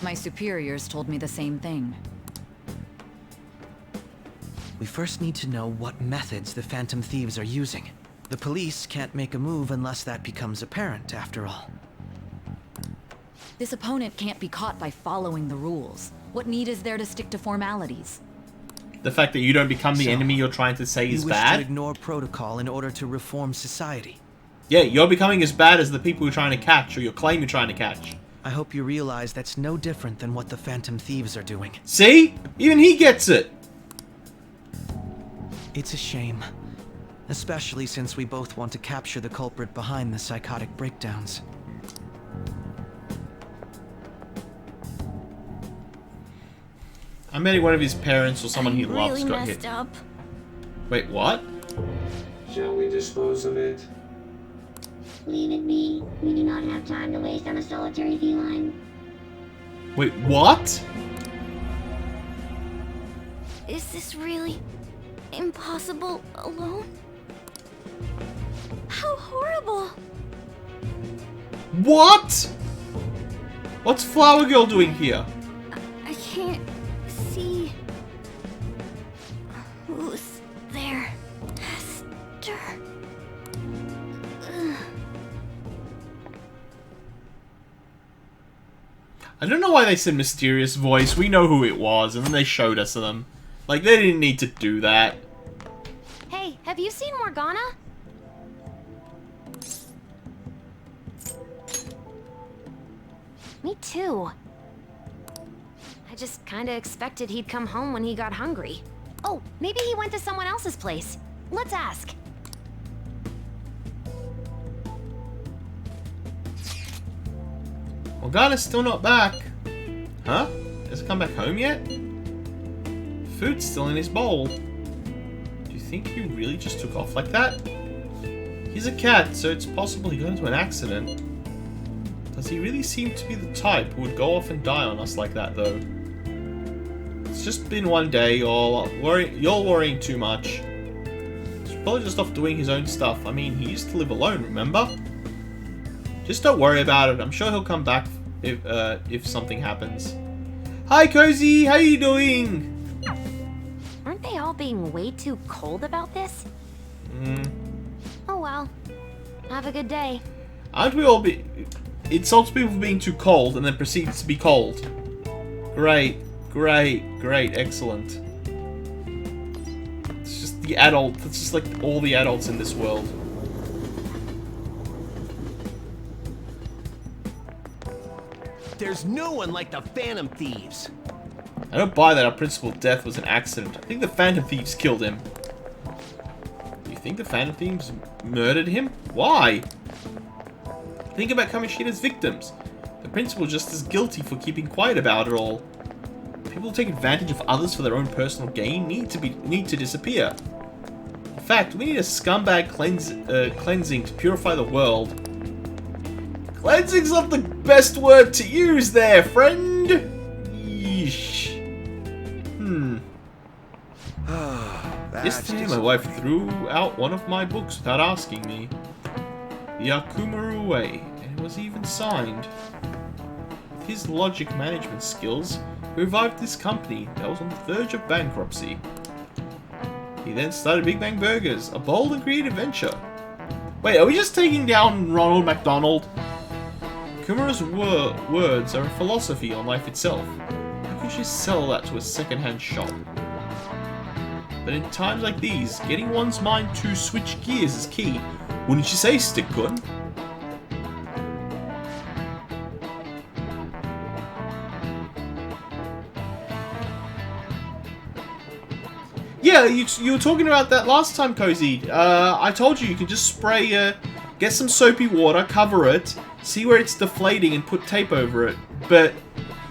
S8: My superiors told me the same thing.
S3: We first need to know what methods the Phantom Thieves are using. The police can't make a move unless that becomes apparent, after all.
S8: This opponent can't be caught by following the rules. What need is there to stick to formalities?
S1: The fact that you don't become the enemy you're trying to say is
S3: You wish to
S1: bad?
S3: ignore protocol in order to reform society.
S1: Yeah, you're becoming as bad as the people you're trying to catch, or you claim you're trying to catch.
S3: I hope you realize that's no different than what the Phantom Thieves are doing.
S1: See? Even he gets it!
S3: It's a shame. Especially since we both want to capture the culprit behind the psychotic breakdowns.
S1: I'm betting one of his parents or someone he loves
S10: really
S1: got
S10: messed
S1: hit.
S10: up.
S1: Wait, what?
S12: Shall we dispose of it?
S14: Leave it be. We do not have time to waste on a solitary feline.
S1: Wait, what?
S10: Is this really impossible alone? How horrible!
S1: What? What's Flower Girl doing here?
S10: I can't see who's there. Hester. Ugh.
S1: I don't know why they said mysterious voice. We know who it was, and then they showed us them. Like, they didn't need to do that.
S7: Hey, have you seen Morgana? Me too. I just kinda expected he'd come home when he got hungry. Oh, maybe he went to someone else's place. Let's ask.
S1: Morgana's still not back. Huh? Hasn't come back home yet? Food's still in his bowl. Do you think he really just took off like that? He's a cat, so it's possible he got into an accident. Does he really seem to be the type who would go off and die on us like that, though? It's just been one day, you're worrying too much. He's probably just off doing his own stuff. I mean, he used to live alone, remember? Just don't worry about it. I'm sure he'll come back if something happens. Hi, Cozy! How you doing?
S7: Aren't they all being way too cold about this? Oh well. Have a good day.
S1: Aren't we all insults people for being too cold and then proceeds to be cold. Great, great, great, excellent. It's just the adult, it's just like all the adults in this world.
S23: There's no one like the Phantom Thieves.
S1: I don't buy that our principal death was an accident. I think the Phantom Thieves killed him. Do you think the Phantom Thieves murdered him? Why? Think about Kamoshida's victims. The principal is just as guilty for keeping quiet about it all. People who take advantage of others for their own personal gain need to disappear. In fact, we need a scumbag cleansing to purify the world. Cleansing's not the best word to use there, friend. Yeesh. Yesterday, my wife threw out one of my books without asking me. The Akumaru Way, and it was even signed. With his logic management skills, he revived this company that was on the verge of bankruptcy. He then started Big Bang Burgers, a bold and creative venture. Wait, are we just taking down Ronald McDonald? Kumura's words are a philosophy on life itself. How could you sell that to a second-hand shop? But in times like these, getting one's mind to switch gears is key. Wouldn't you say, Stickgun? Yeah, you were talking about that last time, Cozy. I told you can just spray, get some soapy water, cover it, see where it's deflating, and put tape over it. But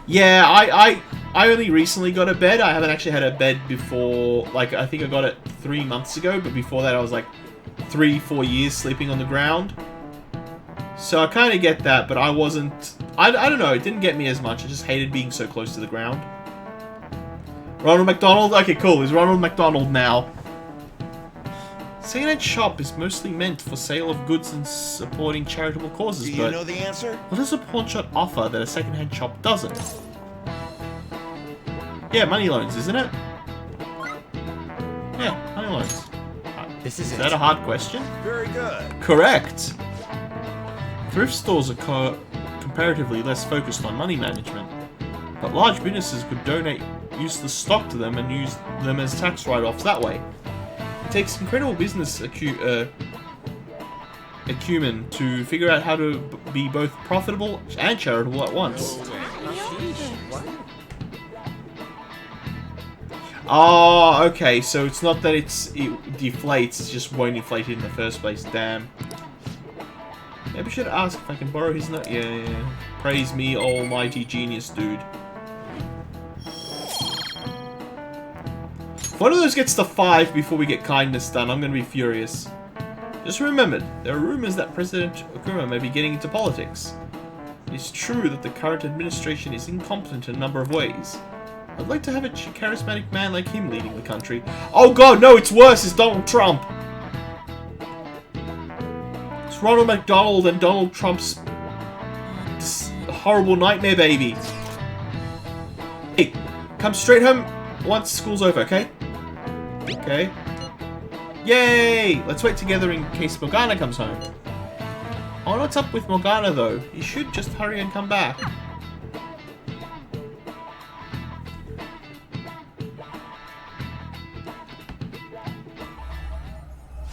S1: yeah, I only recently got a bed. I haven't actually had a bed before. Like, I think I got it 3 months ago, but before that I was like 3-4 years sleeping on the ground. So I kind of get that, but I wasn't... I don't know, it didn't get me as much. I just hated being so close to the ground. Ronald McDonald? Okay, cool. Is Ronald McDonald now. Second-hand shop is mostly meant for sale of goods and supporting charitable causes,
S23: Do you know the answer?
S1: What does a pawn shop offer that a second-hand shop doesn't? Yeah, money loans, isn't it? Yeah, money loans. Is that a hard question?
S5: Very good.
S1: Correct. Thrift stores are comparatively less focused on money management, but large businesses could donate useless stock to them and use them as tax write-offs that way. It takes incredible business acumen to figure out how to be both profitable and charitable at once. Oh, okay, so it's not that it deflates, it just won't inflate it in the first place, damn. Maybe I should ask if I can borrow his note. Yeah. Praise me, almighty genius, dude. If one of those gets to 5 before we get kindness done, I'm gonna be furious. Just remember, there are rumors that President Okuma may be getting into politics. It's true that the current administration is incompetent in a number of ways. I'd like to have a charismatic man like him leading the country. Oh god, no, it's worse, it's Donald Trump! It's Ronald McDonald and Donald Trump's horrible nightmare baby. Hey, come straight home once school's over, okay? Okay. Yay! Let's wait together in case Morgana comes home. Oh, what's up with Morgana though? You should just hurry and come back.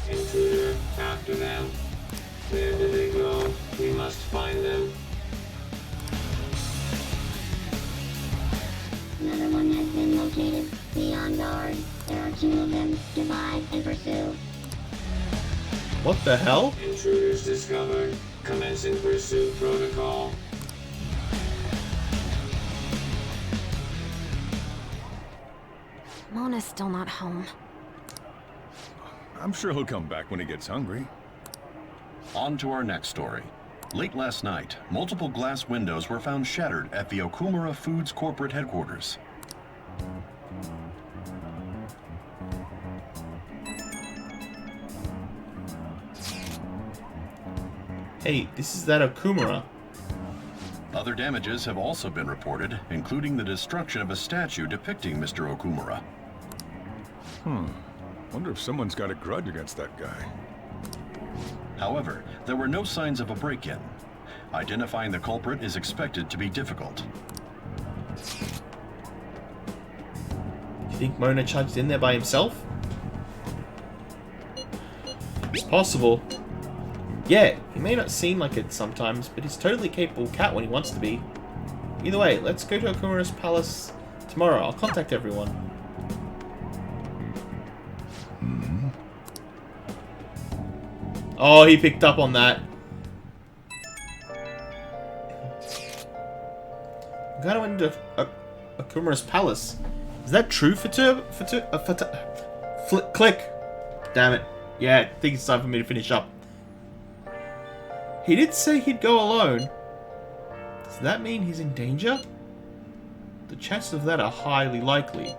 S12: Intruder, after them. Where did they go? We must find them.
S14: Another one has been located. Be on guard. There are 2 of them. Divide and pursue.
S1: What the hell?
S12: Intruders discovered. Commencing pursuit protocol.
S7: Mona's still not home.
S5: I'm sure he'll come back when he gets hungry.
S13: On to our next story. Late last night, multiple glass windows were found shattered at the Okumura Foods corporate headquarters.
S1: Hey, this is that Okumura.
S13: Other damages have also been reported, including the destruction of a statue depicting Mr. Okumura.
S5: Wonder if someone's got a grudge against that guy.
S13: However, there were no signs of a break-in. Identifying the culprit is expected to be difficult.
S1: You think Mona charged in there by himself? It's possible. Yeah, he may not seem like it sometimes, but he's totally capable cat when he wants to be. Either way, let's go to Okumura's palace tomorrow. I'll contact everyone. Oh, he picked up on that. I'm gonna went into Okumura's palace. Is that true, Click. Damn it. Yeah, I think it's time for me to finish up. He did say he'd go alone. Does that mean he's in danger? The chances of that are highly likely.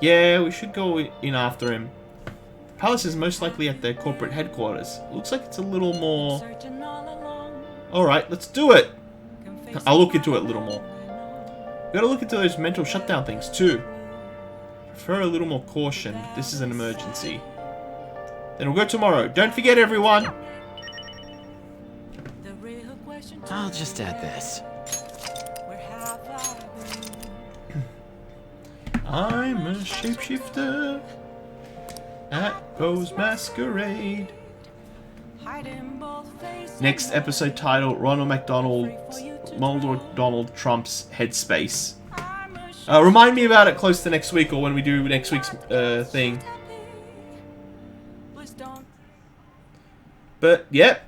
S1: Yeah, we should go in after him. The palace is most likely at their corporate headquarters. Looks like it's a little more... Alright, let's do it! I'll look into it a little more. We gotta look into those mental shutdown things too. Prefer a little more caution, but this is an emergency. Then we'll go tomorrow. Don't forget, everyone!
S22: I'll just add this.
S1: I'm a shapeshifter at Bo's Masquerade. Next episode title, Ronald Donald Trump's Headspace. Remind me about it close to next week or when we do next week's thing. But, yep.